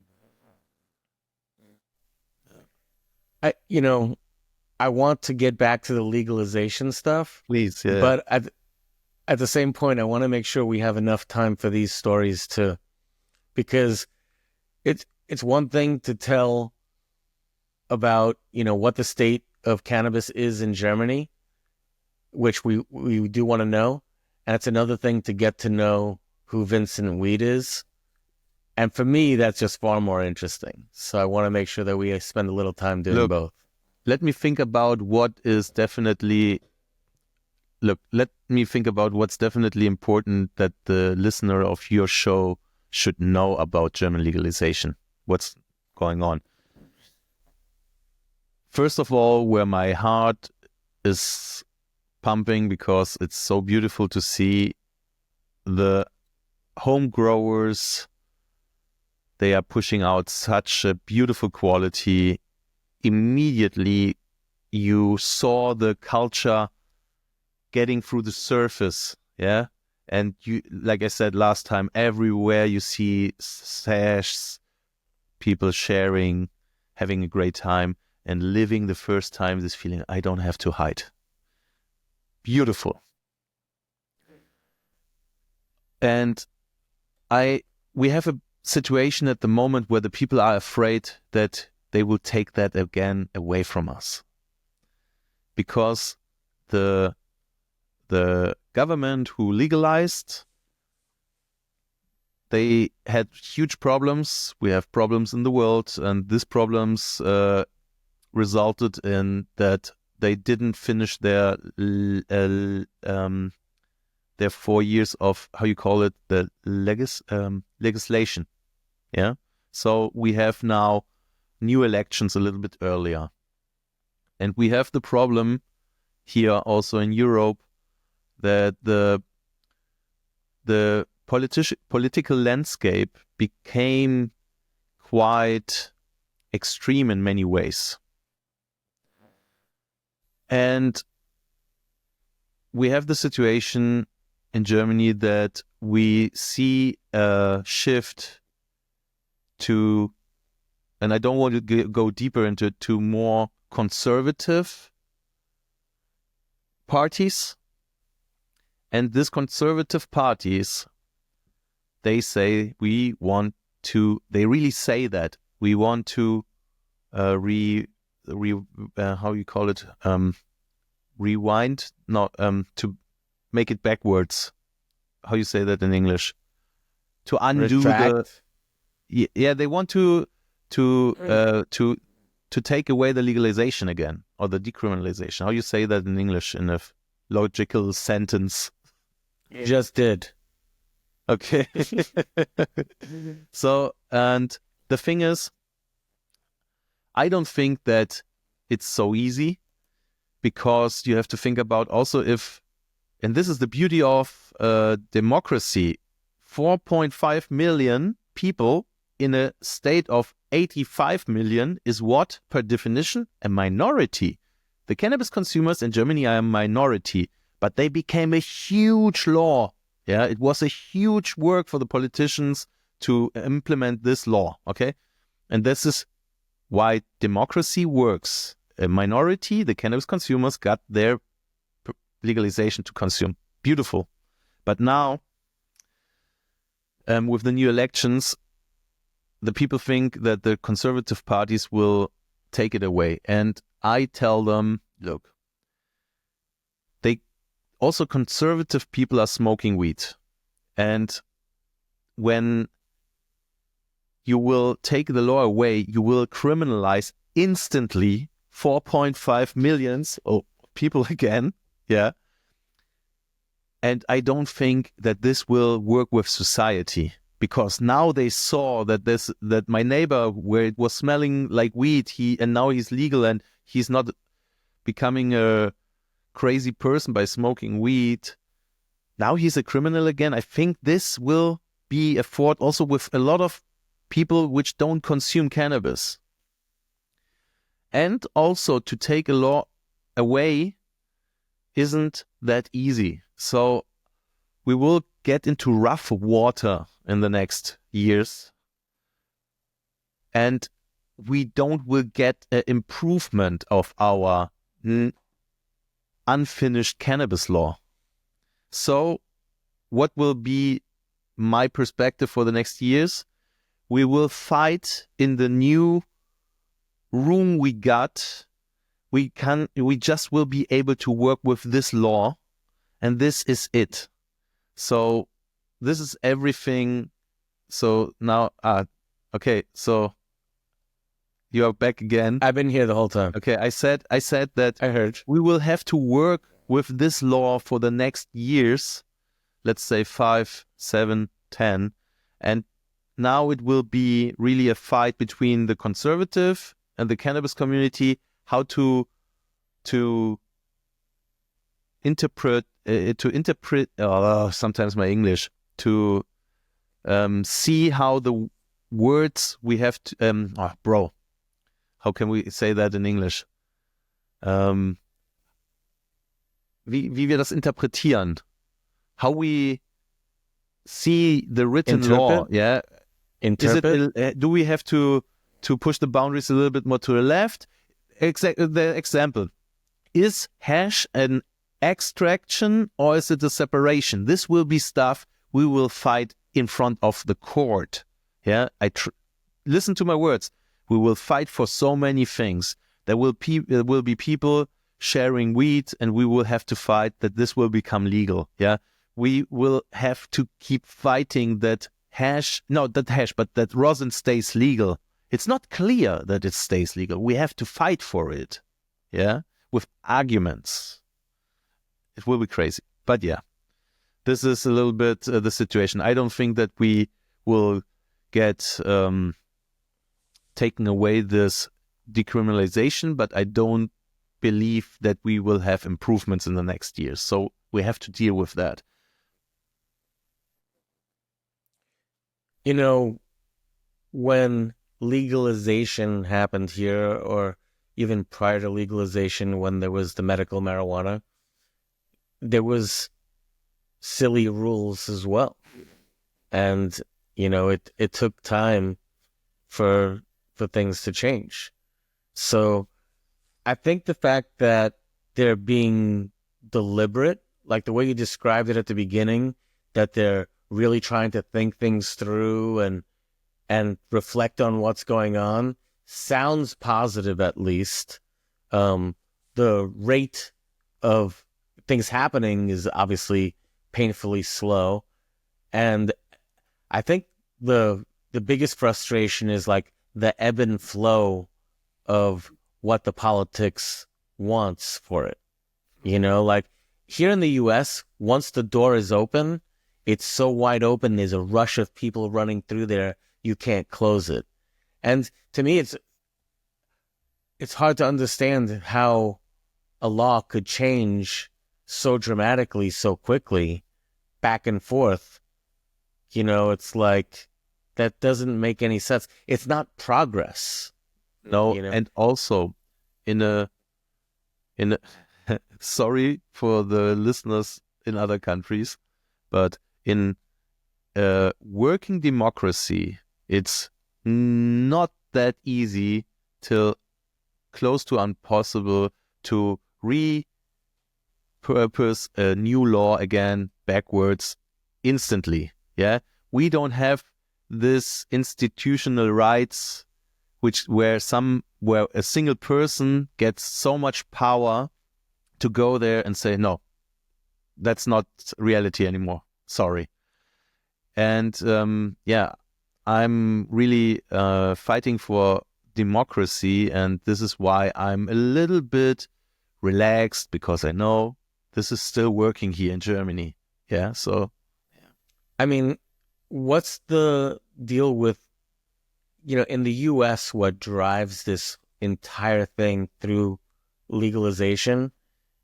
I want to get back to the legalization stuff. Please, yeah. But at the same point, I want to make sure we have enough time for these stories too. Because it's one thing to tell about, what the state of cannabis is in Germany, which we do want to know. And it's another thing to get to know who Vincent Weed is. And for me, that's just far more interesting. So I want to make sure that we spend a little time doing both. Let me think about what's definitely important that the listener of your show should know about German legalization. What's going on? First of all, where my heart is pumping, because it's so beautiful to see the home growers. They are pushing out such a beautiful quality. Immediately, you saw the culture getting through the surface, yeah? And you, like I said last time, everywhere you see sashs, people sharing, having a great time, and living the first time this feeling, I don't have to hide. Beautiful. And we have a situation at the moment where the people are afraid that they will take that again away from us. Because the government who legalized, they had huge problems. We have problems in the world, and these problems resulted in that they didn't finish their 4 years of, how you call it, the legislation. Yeah. So we have now new elections a little bit earlier. And we have the problem here also in Europe that the political landscape became quite extreme in many ways. And we have the situation in Germany that we see a shift to, and I don't want to go deeper into it, to more conservative parties. And these conservative parties, they say they really say that we want to how you call it, rewind, to make it backwards. How you say that in English? To undo Retract. they want to take away the legalization again, or the decriminalization. How you say that in English in a logical sentence? You just did. Okay. So, and the thing is, I don't think that it's so easy, because you have to think about also and this is the beauty of democracy, 4.5 million people in a state of 85 million is what, per definition, a minority. The cannabis consumers in Germany are a minority, but they became a huge law. Yeah, it was a huge work for the politicians to implement this law, okay? And this is why democracy works. A minority, the cannabis consumers, got their legalization to consume. Beautiful. But now, with the new elections, the people think that the conservative parties will take it away. And I tell them, look, also conservative people are smoking weed. And when you will take the law away, you will criminalize instantly 4.5 million people again. Yeah. And I don't think that this will work with society, because now they saw that my neighbor, where it was smelling like weed, and now he's legal and he's not becoming a crazy person by smoking weed. Now he's a criminal again. I think this will be a fault also with a lot of people which don't consume cannabis. And also, to take a law away isn't that easy. So we will get into rough water in the next years. And we will get an improvement of our unfinished cannabis law. So what will be my perspective for the next years? We will fight in the new room we got. We just will be able to work with this law, and this is it. So this is everything. So now, okay, so you are back again. I've been here the whole time. Okay, I said that I heard. we will have to work with this law for the next years, let's say 5, 7, 10, and now it will be really a fight between the conservative and the cannabis community, how to interpret sometimes my English, to see how the words we have to how can we say that in English? Wie wir das interpretieren. How we see the written law. Yeah. Interpret? Do we have to push the boundaries a little bit more to the left? The example. Is hash an extraction or is it a separation? This will be stuff we will fight in front of the court. Yeah. Listen to my words. We will fight for so many things. There will be people sharing weed, and we will have to fight that this will become legal. Yeah, we will have to keep fighting that that rosin stays legal. It's not clear that it stays legal. We have to fight for it. Yeah, with arguments. It will be crazy, but yeah, this is a little bit the situation. I don't think that we will get taken away this decriminalization, but I don't believe that we will have improvements in the next years. So we have to deal with that. You know, when legalization happened here, or even prior to legalization, when there was the medical marijuana, there was silly rules as well. And, you know, it took time for things to change. So I think the fact that they're being deliberate, like the way you described it at the beginning, that they're really trying to think things through and reflect on what's going on, sounds positive at least. The rate of things happening is obviously painfully slow. And I think the biggest frustration is like the ebb and flow of what the politics wants for it. You know, like here in the US, once the door is open, it's so wide open, there's a rush of people running through there, you can't close it. And to me, it's hard to understand how a law could change so dramatically, so quickly, back and forth. You know, it's like, that doesn't make any sense. It's not progress. No, you know? And also in a sorry for the listeners in other countries, but in a working democracy, it's not that easy till close to impossible to repurpose a new law again backwards instantly. Yeah, we don't have this institutional rights where a single person gets so much power to go there and say, no, that's not reality anymore. Sorry. And I'm really fighting for democracy, and this is why I'm a little bit relaxed, because I know this is still working here in Germany. Yeah, so. I mean, what's the deal with, you know, in the US, what drives this entire thing through legalization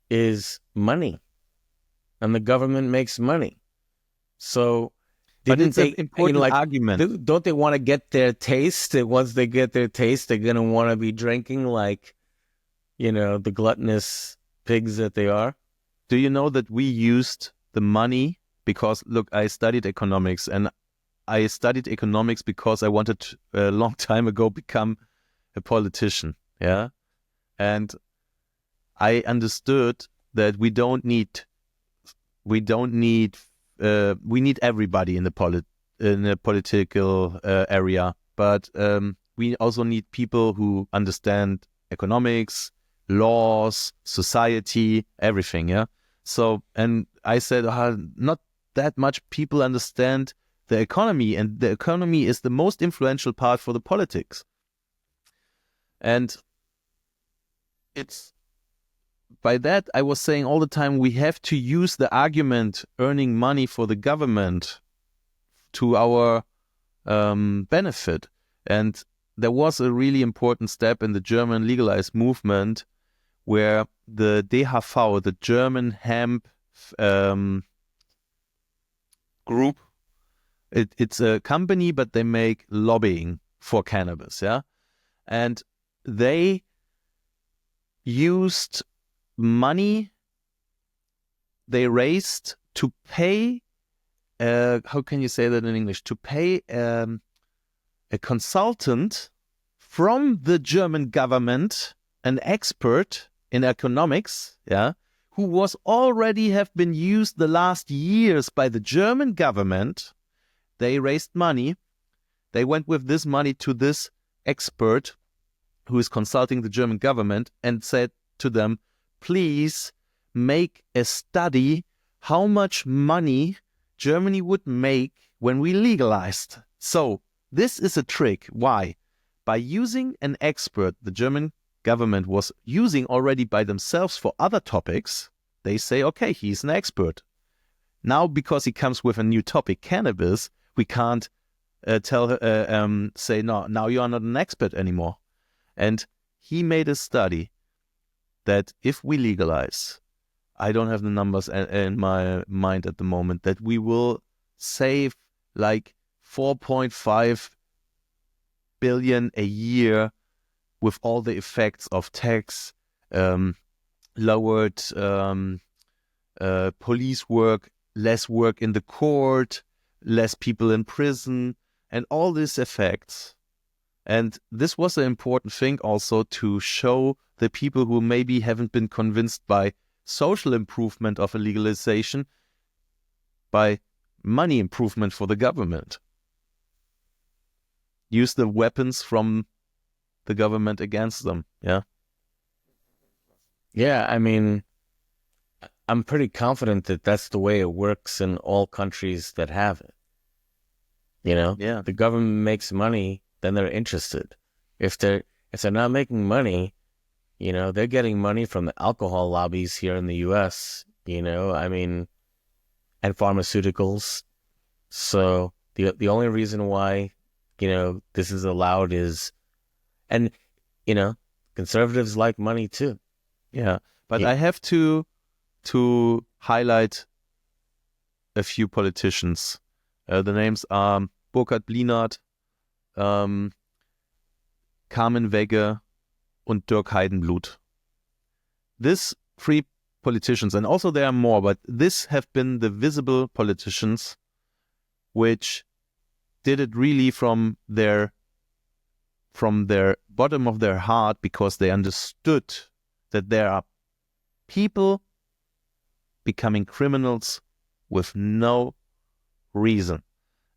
is money. And the government makes money. So, But it's an important argument. Don't they want to get their taste? And once they get their taste, they're going to want to be drinking like, you know, the gluttonous pigs that they are. Do you know that we used the money? Because, look, I studied economics, and I studied economics because I wanted a long time ago become a politician. Yeah. And I understood that we need everybody in the political area, but we also need people who understand economics, laws, society, everything. Yeah. So, and I said, that much people understand the economy, and the economy is the most influential part for the politics. And it's by that I was saying all the time, we have to use the argument earning money for the government to our benefit. And there was a really important step in the German legalized movement where the DHV, the German hemp group, it's a company, but they make lobbying for cannabis, yeah? And they used money they raised to pay, how can you say that in English? To pay a consultant from the German government, an expert in economics, yeah, who was already have been used the last years by the German government. They raised money. They went with this money to this expert who is consulting the German government and said to them, please make a study how much money Germany would make when we legalized. So this is a trick. Why? By using an expert the German government was using already by themselves for other topics, they say, okay, he's an expert. Now, because he comes with a new topic, cannabis, we can't say, no, now you are not an expert anymore. And he made a study that if we legalize, I don't have the numbers in my mind at the moment, that we will save like 4.5 billion a year with all the effects of tax, lowered police work, less work in the court, less people in prison, and all these effects. And this was an important thing also to show the people who maybe haven't been convinced by social improvement of a legalization, by money improvement for the government. Use the weapons from the government against them, yeah? Yeah, I mean, I'm pretty confident that that's the way it works in all countries that have it. You know, Yeah. the government makes money, then they're interested. If they're not making money, you know, they're getting money from the alcohol lobbies here in the US, you know, I mean, and pharmaceuticals. So the only reason why, you know, this is allowed is, and, you know, conservatives like money too. Yeah. But Yeah. I have to highlight a few politicians. The names are Burkhard Blinert, Carmen Wegge, und Dirk Heidenblut. These three politicians, and also there are more, but these have been the visible politicians which did it really from their bottom of their heart, because they understood that there are people becoming criminals with no reason.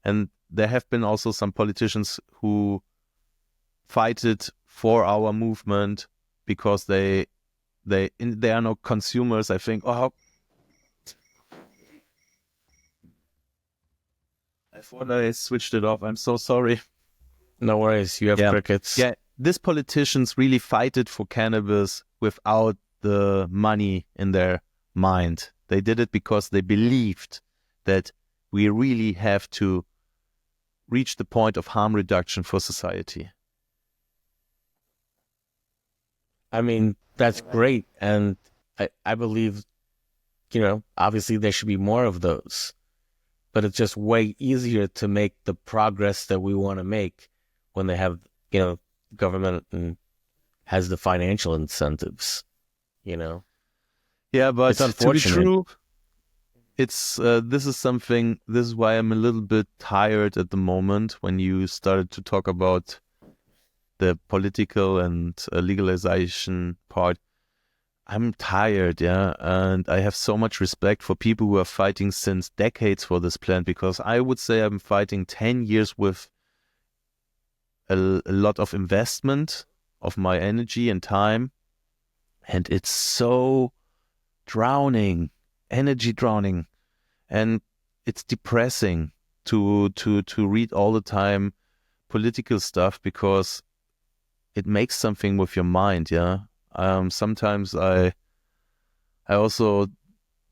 And there have been also some politicians who fighted for our movement because they are no consumers. I think, I thought I switched it off. I'm so sorry. No worries, you have crickets. Yeah, these politicians really fighted for cannabis without the money in their mind. They did it because they believed that we really have to reach the point of harm reduction for society. I mean, that's great. And I believe, you know, obviously there should be more of those. But it's just way easier to make the progress that we want to make when they have, you know, government and has the financial incentives, you know. Yeah, but It's to be unfortunate. true, it's this is why I'm a little bit tired at the moment when you started to talk about the political and legalization part. I'm tired, yeah, and I have so much respect for people who are fighting since decades for this plan, because I would say I'm fighting 10 years with a lot of investment of my energy and time, and it's so drowning, energy drowning. And it's depressing to read all the time political stuff, because it makes something with your mind. Yeah. Sometimes I also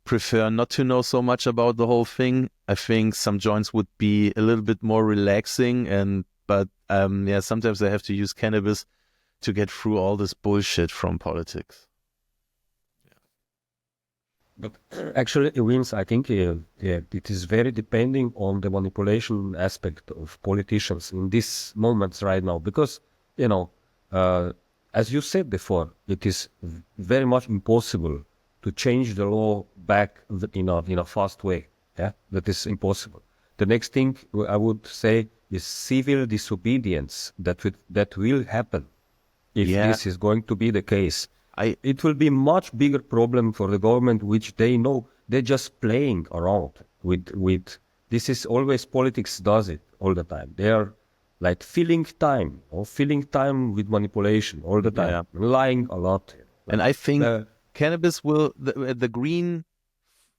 prefer not to know so much about the whole thing. I think some joints would be a little bit more relaxing, but yeah, sometimes I have to use cannabis to get through all this bullshit from politics. But actually, Vince, I think it is very depending on the manipulation aspect of politicians in these moments right now, because you know, uh, as you said before, it is very much impossible to change the law back in a fast way. Yeah, that is impossible. The next thing I would say is civil disobedience that will happen if Yeah, this is going to be the case. I It will be much bigger problem for the government, which they know they're just playing around with. This is always politics does it all the time. They are like filling time with manipulation all the time, yeah, lying a lot. and Like, I think uh, cannabis will the green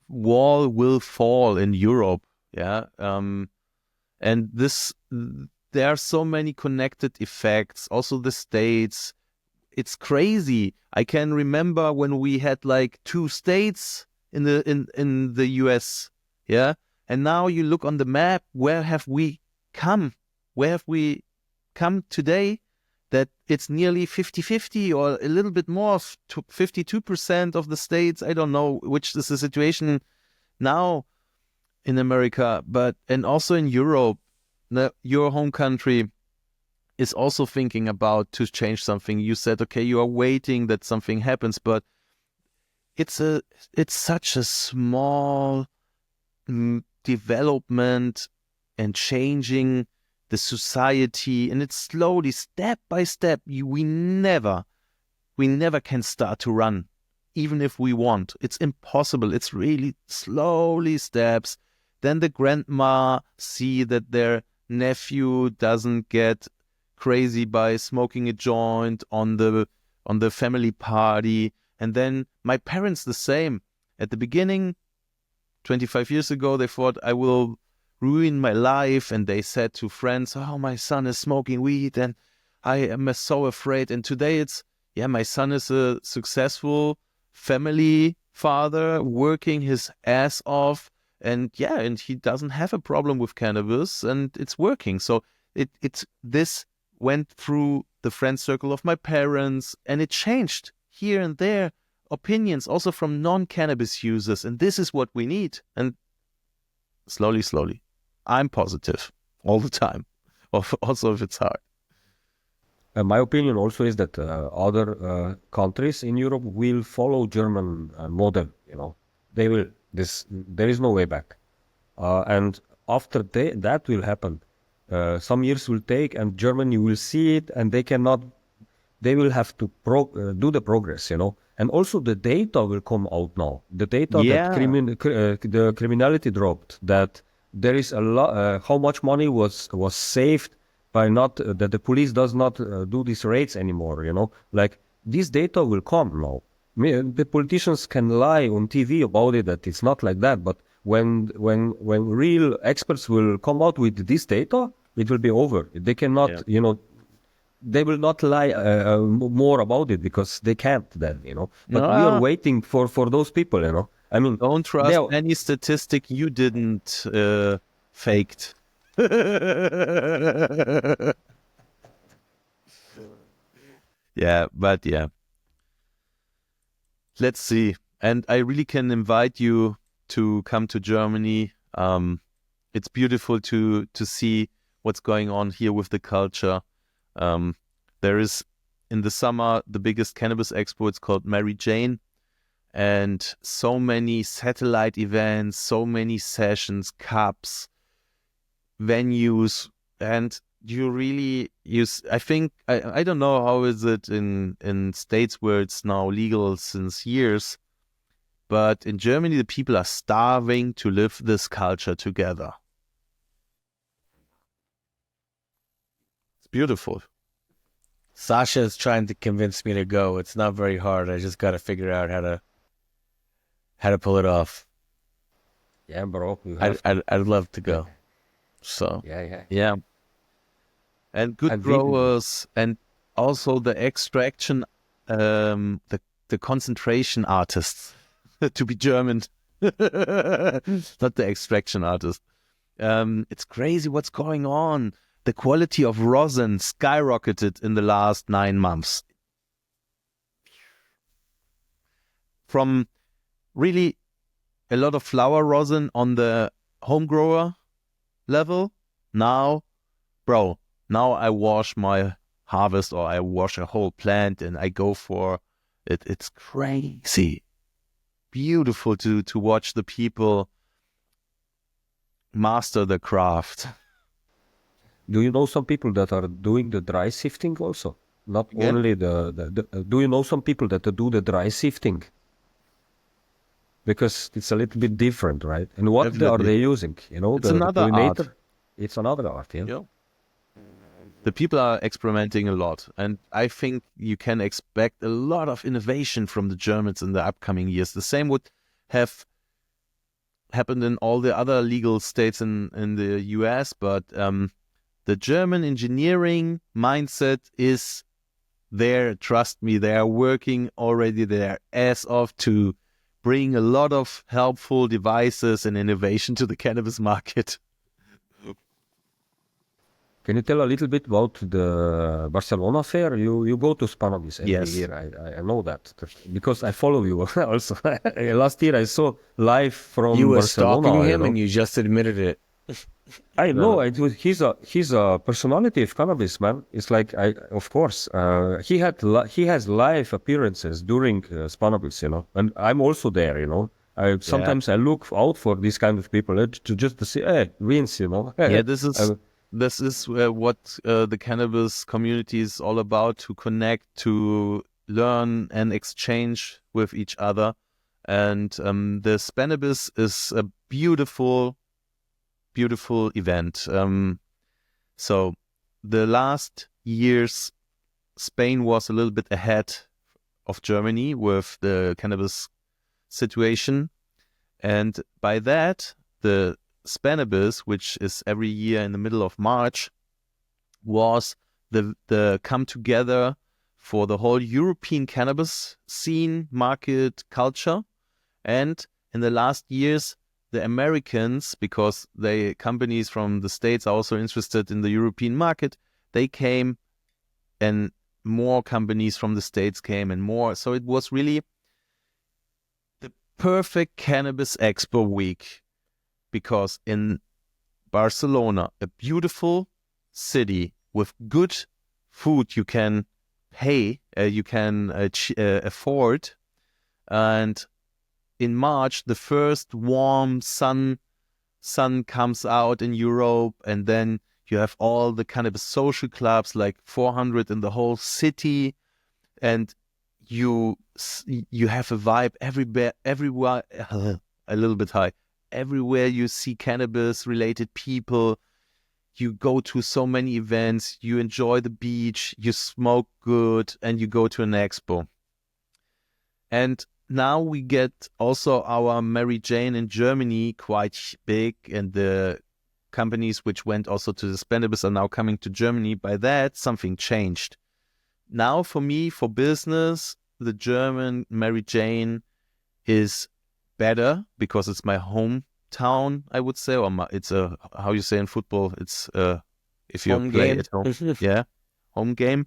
wall will fall in Europe. Yeah, and there are so many connected effects. Also, the states. It's crazy. I can remember when we had like 2 states in the US, yeah. And now you look on the map, where have we come? Where have we come today? That it's nearly 50-50 or a little bit more, 52% of the states. I don't know which is the situation now in America, and also in Europe, your home country is also thinking about to change something. You said, okay, you are waiting that something happens, but it's such a small development and changing the society, and it's slowly, step by step. We never can start to run, even if we want. It's impossible. It's really slowly steps. Then the grandma see that their nephew doesn't get crazy by smoking a joint on the family party. And then my parents the same. At the beginning, 25 years ago, they thought I will ruin my life, and they said to friends, "Oh, my son is smoking weed," and I am so afraid. And today it's, yeah, my son is a successful family father working his ass off, and yeah, and he doesn't have a problem with cannabis, and it's working. So it's this went through the friend circle of my parents, and it changed here and there opinions also from non-cannabis users, and this is what we need. And slowly, I'm positive all the time, also if it's hard. my opinion also is that other countries in Europe will follow German model. You know, they will. There is no way back. And after that will happen, some years will take, and Germany will see it, and they will have to do the progress, you know. And also the data will come out now. The data that Yeah, the criminality dropped, that there is a lot, how much money was saved by not, that the police does not do these raids anymore, you know. Like, this data will come now. The politicians can lie on TV about it, that it's not like that, but when real experts will come out with this data, it will be over. They cannot, yeah. you know, they will not lie more about it, because they can't then, you know. But we are No, waiting for those people, you know. I mean, don't they trust are, any statistic you didn't faked. Yeah, but yeah, let's see. And I really can invite you to come to Germany. It's beautiful to see what's going on here with the culture. Um, there is in the summer the biggest cannabis expo. It's called Mary Jane, and so many satellite events, so many sessions, cups, venues, and you really use. I think I don't know how is it in states where it's now legal since years, but in Germany the people are starving to live this culture together. It's beautiful. Sasha is trying to convince me to go. It's not very hard. I just got to figure out how to pull it off. Yeah, bro, you have I'd love to go. So yeah. Yeah. And good And we, growers, and also the extraction, the concentration artists, to be German, not the extraction artist. It's crazy what's going on. The quality of rosin skyrocketed in the last 9 months. From really a lot of flower rosin on the home grower level. Now, bro, now I wash my harvest, or I wash a whole plant and I go for it. It's crazy. Beautiful to watch the people master the craft. do you know some people that are doing the dry sifting also? Not Again? only do you know some people that do the dry sifting? Because it's a little bit different, right? And what are Definitely. they using? You know, It's the another art. pollinator. It's another art, yeah. Yeah. The people are experimenting a lot, and I think you can expect a lot of innovation from the Germans in the upcoming years. The same would have happened in all the other legal states in the US, but the German engineering mindset is there. Trust me, they are working already their ass off to bring a lot of helpful devices and innovation to the cannabis market. Can you tell a little bit about the Barcelona fair? You go to Spannabis every Yes. year. I know that because I follow you also. Last year I saw live from you were Barcelona. stalking You him know, and you just admitted it. I know No. it was, he's a personality of cannabis, man. It's like of course he has live appearances during Spannabis, you know, and I'm also there, you know. I sometimes I look out for these kind of people to just to see, hey, Vince, you know. Yeah, this is Uh, what the cannabis community is all about: to connect, to learn and exchange with each other. And the Spanibus is a beautiful, beautiful event. So the last years, Spain was a little bit ahead of Germany with the cannabis situation. And by that, the Spanibus, which is every year in the middle of March, was the come together for the whole European cannabis scene, market, culture. And in the last years, the Americans, because they companies from the States are also interested in the European market, they came, and more companies from the States came, and more. So it was really the perfect cannabis expo week, because in Barcelona, a beautiful city with good food you can pay, you can afford. And in March, the first warm sun comes out in Europe, and then you have all the cannabis social clubs, like 400 in the whole city, and you have a vibe everywhere, a little bit high. Everywhere you see cannabis related people, you go to so many events, you enjoy the beach, you smoke good, and you go to an expo. And now we get also our Mary Jane in Germany quite big, and the companies which went also to the Spendibus are now coming to Germany. By that, something changed. Now for me, for business, the German Mary Jane is better because it's my hometown, I would say, or it's a, how you say in football, it's if you Home play game. at home, yeah, home game.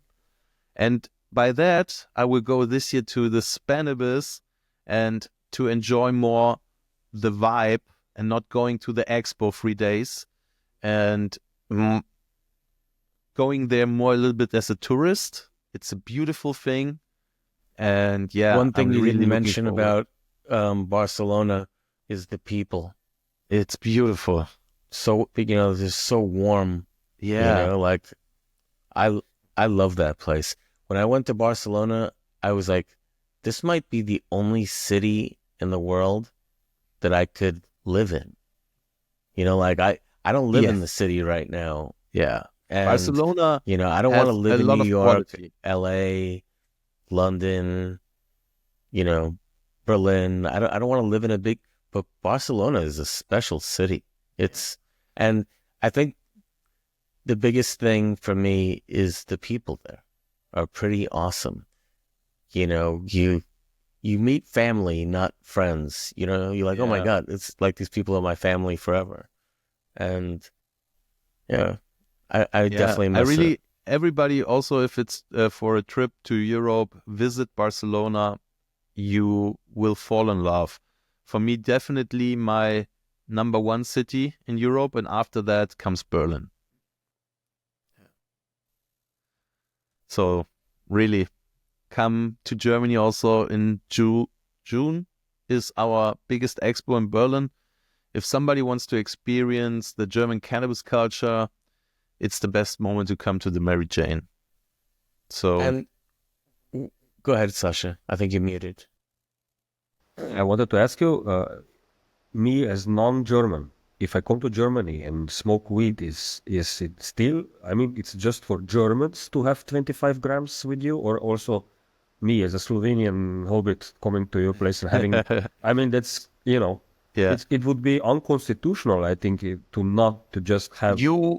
And by that, I will go this year to the Spanibus and to enjoy more the vibe and not going to the expo 3 days, and going there more a little bit as a tourist. It's a beautiful thing. And yeah, One thing I'm you really didn't looking mention forward. about Barcelona is the people. It's beautiful. So, they're so warm. Yeah. Like I I love that place. When I went to Barcelona, I was like, this might be the only city in the world that I could live in. Like I don't live in the Yes. city right now. Yeah. And, Barcelona I don't want to has a live in New lot of York, quality. LA, London, you know, Berlin. I don't want to live in a big, but Barcelona is a special city. And I think the biggest thing for me is the people there are pretty awesome. You know, you meet family, not friends. You know, you're like, oh my God, it's like these people are my family forever. And yeah, I definitely miss it. Everybody also, if it's for a trip to Europe, visit Barcelona, you will fall in love. For me, definitely my number one city in Europe, and after that comes Berlin. So really, come to Germany also in June is our biggest expo in Berlin. If somebody wants to experience the German cannabis culture, it's the best moment to come to the Mary Jane. So, and go ahead, Sasha. I think you're muted. I wanted to ask you, me as non-German, if I come to Germany and smoke weed, is it still, I mean, it's just for Germans to have 25 grams with you, or also me as a Slovenian hobbit coming to your place and having, I mean, that's, you know, it would be unconstitutional, I think, to just have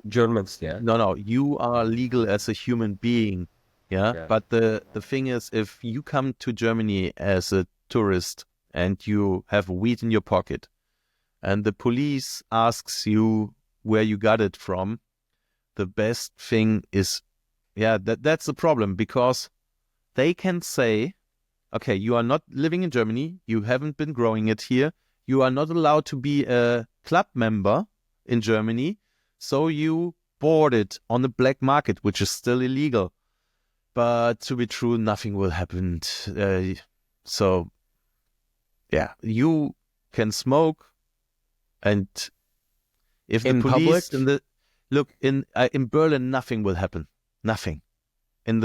Germans. No, you are legal as a human being. But the thing is, if you come to Germany as a tourist and you have weed in your pocket and the police asks you where you got it from, the best thing is, that's the problem, because they can say, okay, you are not living in Germany, you haven't been growing it here, you are not allowed to be a club member in Germany, so you bought it on the black market, which is still illegal. But to be true, nothing will happen. So, you can smoke, and if the police in Berlin, nothing will happen. Nothing. In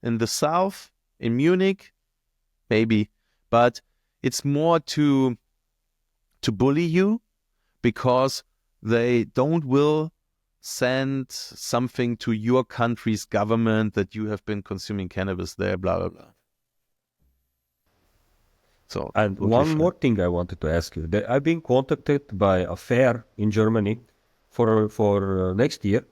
the south, in Munich, maybe, but it's more to bully you, because they will send something to your country's government that you have been consuming cannabis there, blah blah blah. So, and one more thing I wanted to ask you: I've been contacted by a fair in Germany for next year.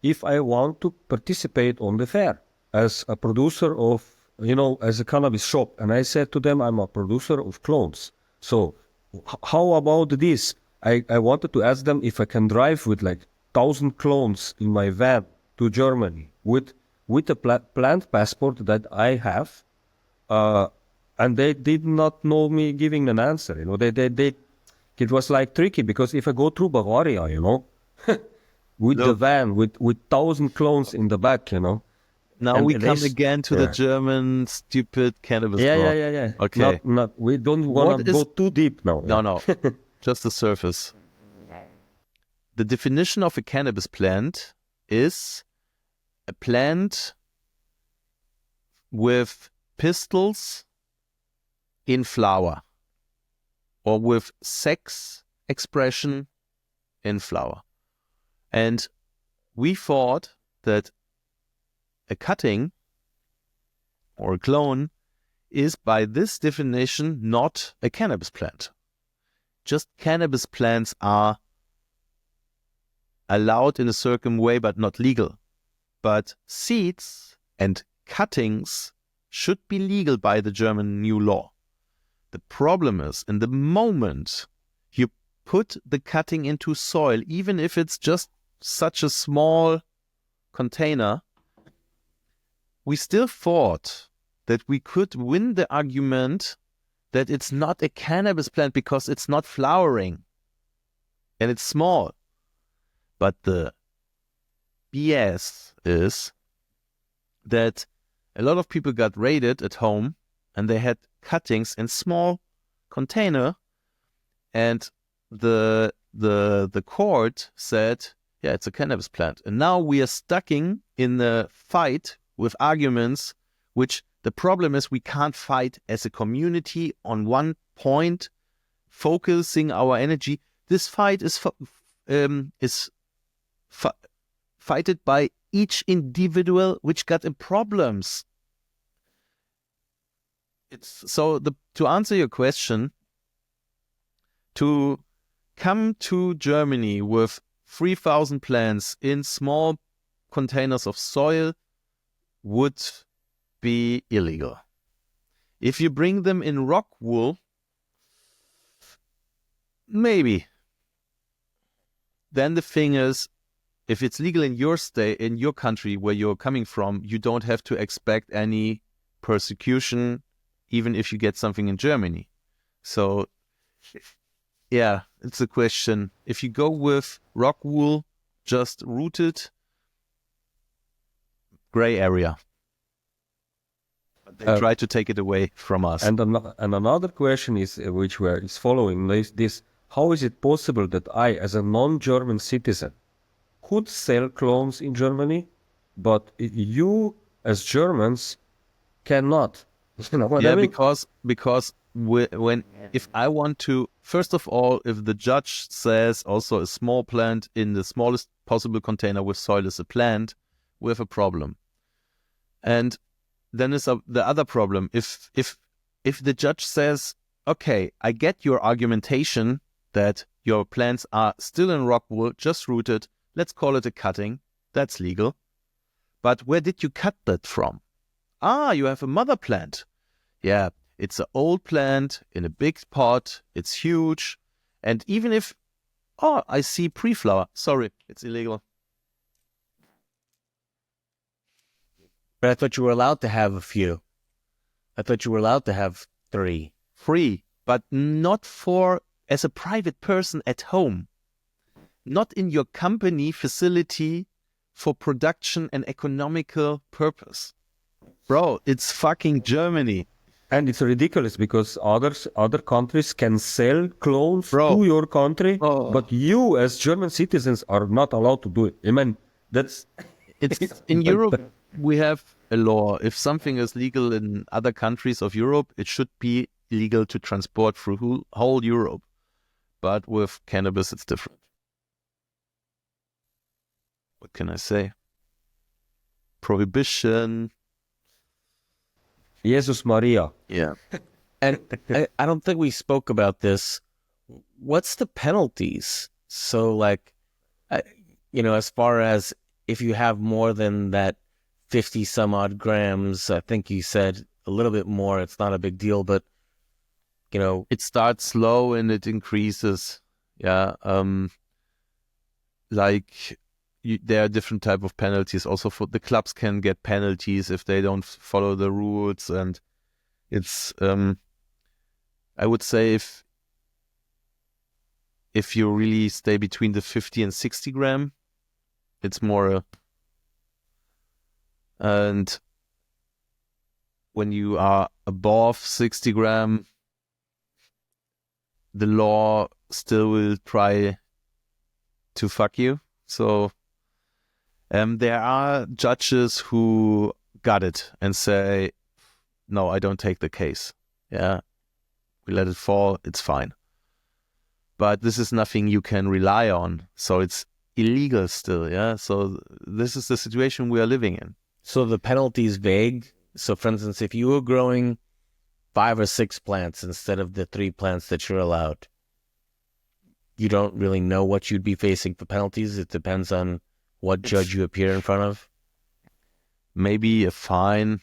If I want to participate on the fair as a producer of, as a cannabis shop, and I said to them, I'm a producer of clones. So how about this? I wanted to ask them if I can drive with like 1,000 clones in my van to Germany with a plant passport that I have. And they did not know me giving an answer. It was like tricky, because if I go through Bavaria, with the van, with 1,000 clones in the back, Now we come again to the German stupid cannabis law. Yeah. Okay. We don't want to go too deep now. No. Just the surface. The definition of a cannabis plant is a plant with pistils in flower, or with sex expression in flower. And we thought that a cutting or a clone is, by this definition, not a cannabis plant. Just cannabis plants are allowed in a certain way, but not legal. But seeds and cuttings should be legal by the German new law. The problem is, in the moment you put the cutting into soil, even if it's just such a small container, we still thought that we could win the argument that it's not a cannabis plant because it's not flowering and it's small. But the BS is that a lot of people got raided at home and they had cuttings in small container, and the court said, yeah, it's a cannabis plant. And now we are stuck in the fight with arguments, which the problem is we can't fight as a community on one point, focusing our energy. This fight is fighted by each individual which got in problems. To answer your question, To come to Germany with 3,000 plants in small containers of soil would be illegal. If you bring them in rock wool, maybe. Then the thing is, if it's legal in your state, in your country where you're coming from, you don't have to expect any persecution, even if you get something in Germany. So, yeah, it's a question. If you go with rock wool, just rooted, gray area. But they try to take it away from us. And another question is, is following this: how is it possible that I, as a non-German citizen, could sell clones in Germany, but you, as Germans, cannot? You know what I mean? Because if I want to, first of all, if the judge says also a small plant in the smallest possible container with soil is a plant, we have a problem. And then is the other problem. If the judge says, okay, I get your argumentation that your plants are still in rock wool, just rooted, let's call it a cutting, that's legal. But where did you cut that from? You have a mother plant. Yeah, it's an old plant in a big pot, it's huge. And even if, I see pre-flower, sorry, it's illegal. But I thought you were allowed to have a few. I thought you were allowed to have 3. Free, but not as a private person at home. Not in your company facility for production and economical purpose. Bro, it's fucking Germany. And it's ridiculous because other countries can sell clones to your country, but you as German citizens are not allowed to do it. I mean, it's in Europe. We have a law. If something is legal in other countries of Europe, it should be legal to transport through whole Europe. But with cannabis, it's different. What can I say? Prohibition. Jesus Maria. Yeah. And I don't think we spoke about this. What's the penalties? So, like, as far as if you have more than that 50 some odd grams, I think you said a little bit more, it's not a big deal, but, it starts slow and it increases. Yeah. There are different type of penalties. Also, for the clubs can get penalties if they don't follow the rules. And it's, I would say if you really stay between the 50 and 60 gram, it's more and when you are above 60 gram, the law still will try to fuck you. So there are judges who got it and say, no, I don't take the case. Yeah, we let it fall, it's fine. But this is nothing you can rely on. So it's illegal still, yeah? So this is the situation we are living in. So the penalty is vague. So for instance, if you were growing 5 or 6 plants instead of the 3 plants that you're allowed, you don't really know what you'd be facing for penalties. It depends on what judge you appear in front of. Maybe a fine,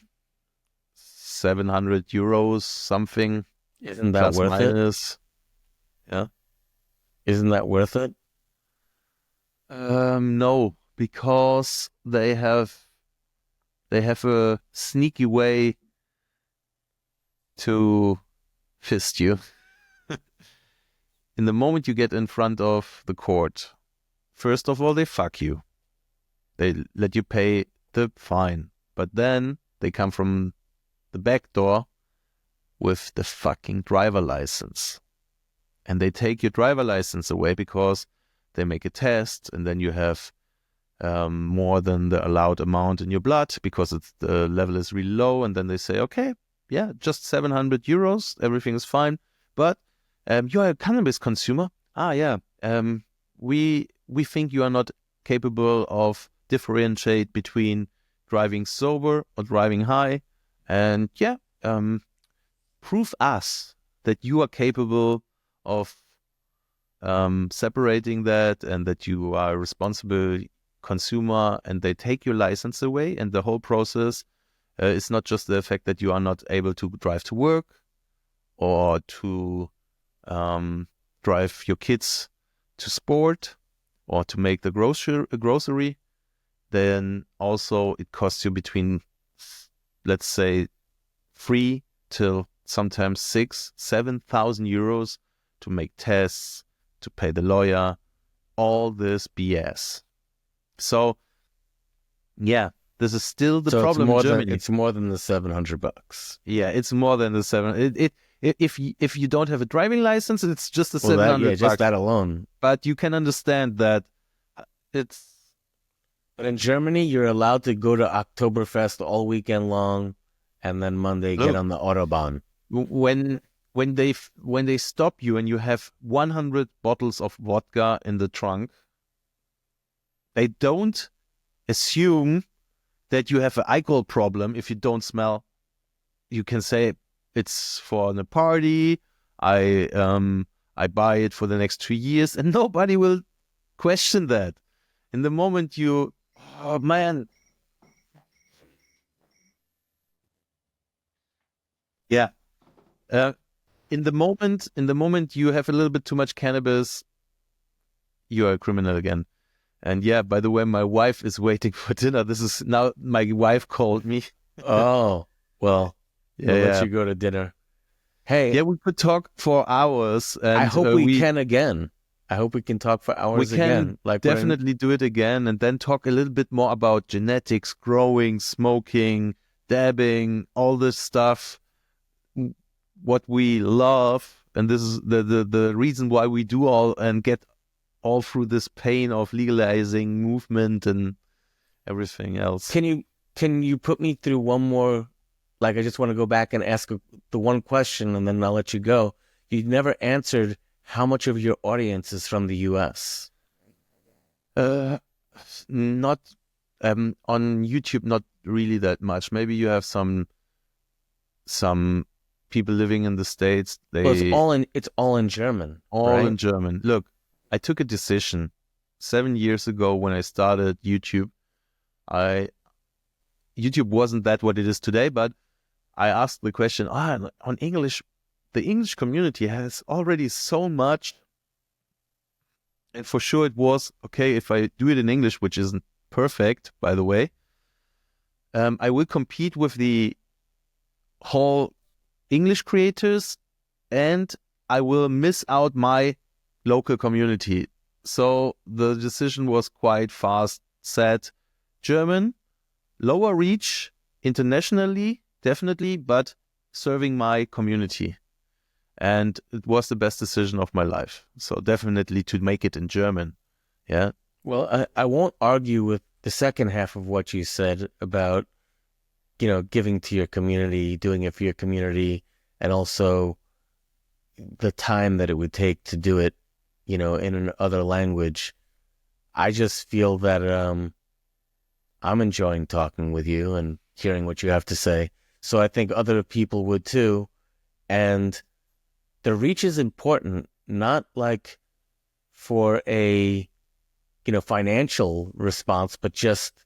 700 euros, something. Isn't that worth minus. It? Yeah. Isn't that worth it? No, because they have a sneaky way to fist you. In the moment you get in front of the court, first of all, they fuck you. They let you pay the fine. But then they come from the back door with the fucking driver license. And they take your driver license away because they make a test and then you have more than the allowed amount in your blood because the level is really low. And then they say, okay, yeah, just 700 euros, everything is fine. But you are a cannabis consumer. We think you are not capable of differentiate between driving sober or driving high. And prove us that you are capable of separating that, and that you are a responsible consumer, and they take your license away, and the whole process is not just the effect that you are not able to drive to work or to drive your kids to sport or to make the grocery, then also it costs you between, let's say, 3 till sometimes 6,000-7,000 euros to make tests, to pay the lawyer, all this BS. So, yeah, this is still the problem in Germany. It's more than the $700. Yeah, it's more than the if you don't have a driving license, it's just the Well, $700. just that alone. But you can understand that it's. But in Germany, you're allowed to go to Oktoberfest all weekend long, and then Monday get on the Autobahn. When they stop you and you have 100 bottles of vodka in the trunk, they don't assume that you have an alcohol problem if you don't smell. You can say it's for a party. I buy it for the next 2 years, and nobody will question that. In the moment you, oh man, yeah. In the moment you have a little bit too much cannabis, you are a criminal again. And yeah, by the way, my wife is waiting for dinner. This is now, my wife called me. Oh, well, Yeah, we'll let you go to dinner. Hey, yeah, we could talk for hours. And I hope we can again. I hope we can talk for hours we can again. Like definitely do it again, and then talk a little bit more about genetics, growing, smoking, dabbing, all this stuff, what we love. And this is the reason why we do all and get all through this pain of legalizing movement and everything else. Can you put me through one more? Like, I just want to go back and ask the one question, and then I'll let you go. You never answered how much of your audience is from the U.S. Not on YouTube, not really that much. Maybe you have some people living in the States. Well, it's all in German. All right? in German. Look, I took a decision 7 years ago when I started YouTube. YouTube wasn't that what it is today, but I asked the question, on English, the English community has already so much. And for sure it was, okay, if I do it in English, which isn't perfect, by the way, I will compete with the whole English creators, and I will miss out my local community. So the decision was quite fast set. German, lower reach internationally, definitely, but serving my community. And it was the best decision of my life. So definitely to make it in German. Yeah. Well, I won't argue with the second half of what you said about, giving to your community, doing it for your community, and also the time that it would take to do it, in another language. I just feel that I'm enjoying talking with you and hearing what you have to say. So I think other people would too. And the reach is important, not like for a, financial response, but just,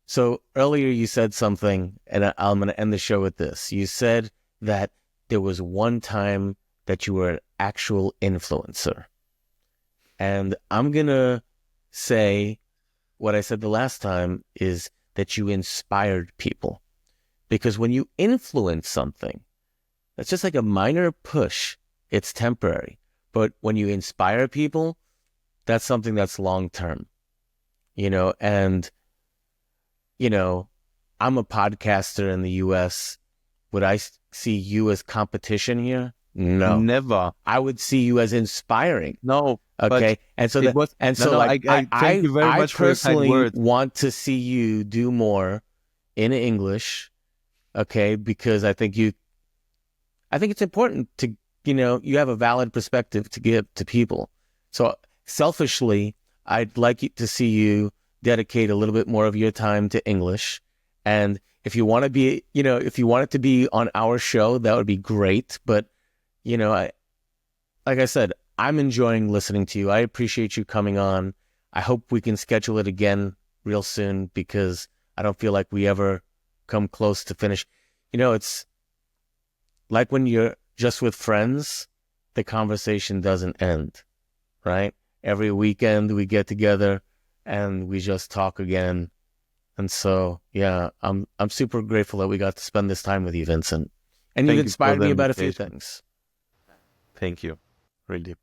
so earlier you said something, and I'm going to end the show with this. You said that there was one time that you were an actual influencer. And I'm going to say what I said the last time is that you inspired people. Because when you influence something, that's just like a minor push. It's temporary. But when you inspire people, that's something that's long-term, and, I'm a podcaster in the U.S. Would I see you as competition here? No. Never. I would see you as inspiring. No. Okay. And so, I thank you very much for your kind personally words. want to see you do more in English. Okay. Because I think it's important to, you have a valid perspective to give to people. So selfishly, I'd like to see you dedicate a little bit more of your time to English. And if you want to be, if you want it to be on our show, that would be great. But, like I said, I'm enjoying listening to you. I appreciate you coming on. I hope we can schedule it again real soon because I don't feel like we ever come close to finish. It's like when you're just with friends, the conversation doesn't end, right? Every weekend we get together and we just talk again. And so, yeah, I'm super grateful that we got to spend this time with you, Vincent. And you've Thank you for inspired the me about a few invitation. things. Thank you. Really.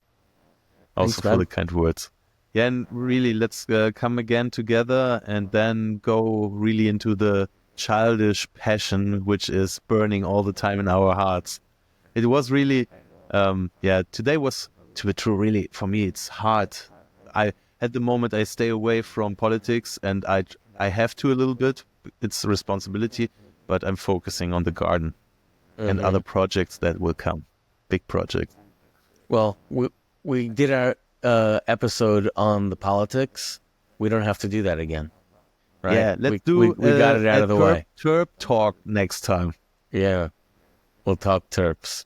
Thanks, Also for man. the kind words. Yeah, and really, let's come again together and then go really into the childish passion which is burning all the time in our hearts. It was really, today was, to be true, really, for me, it's hard. At the moment, I stay away from politics and I have to a little bit. It's a responsibility, but I'm focusing on the garden and other projects that will come. Big projects. Well, we did our episode on the politics. We don't have to do that again, right? Yeah, let's we do got it out a of the way. terp talk next time. Yeah, we'll talk terps.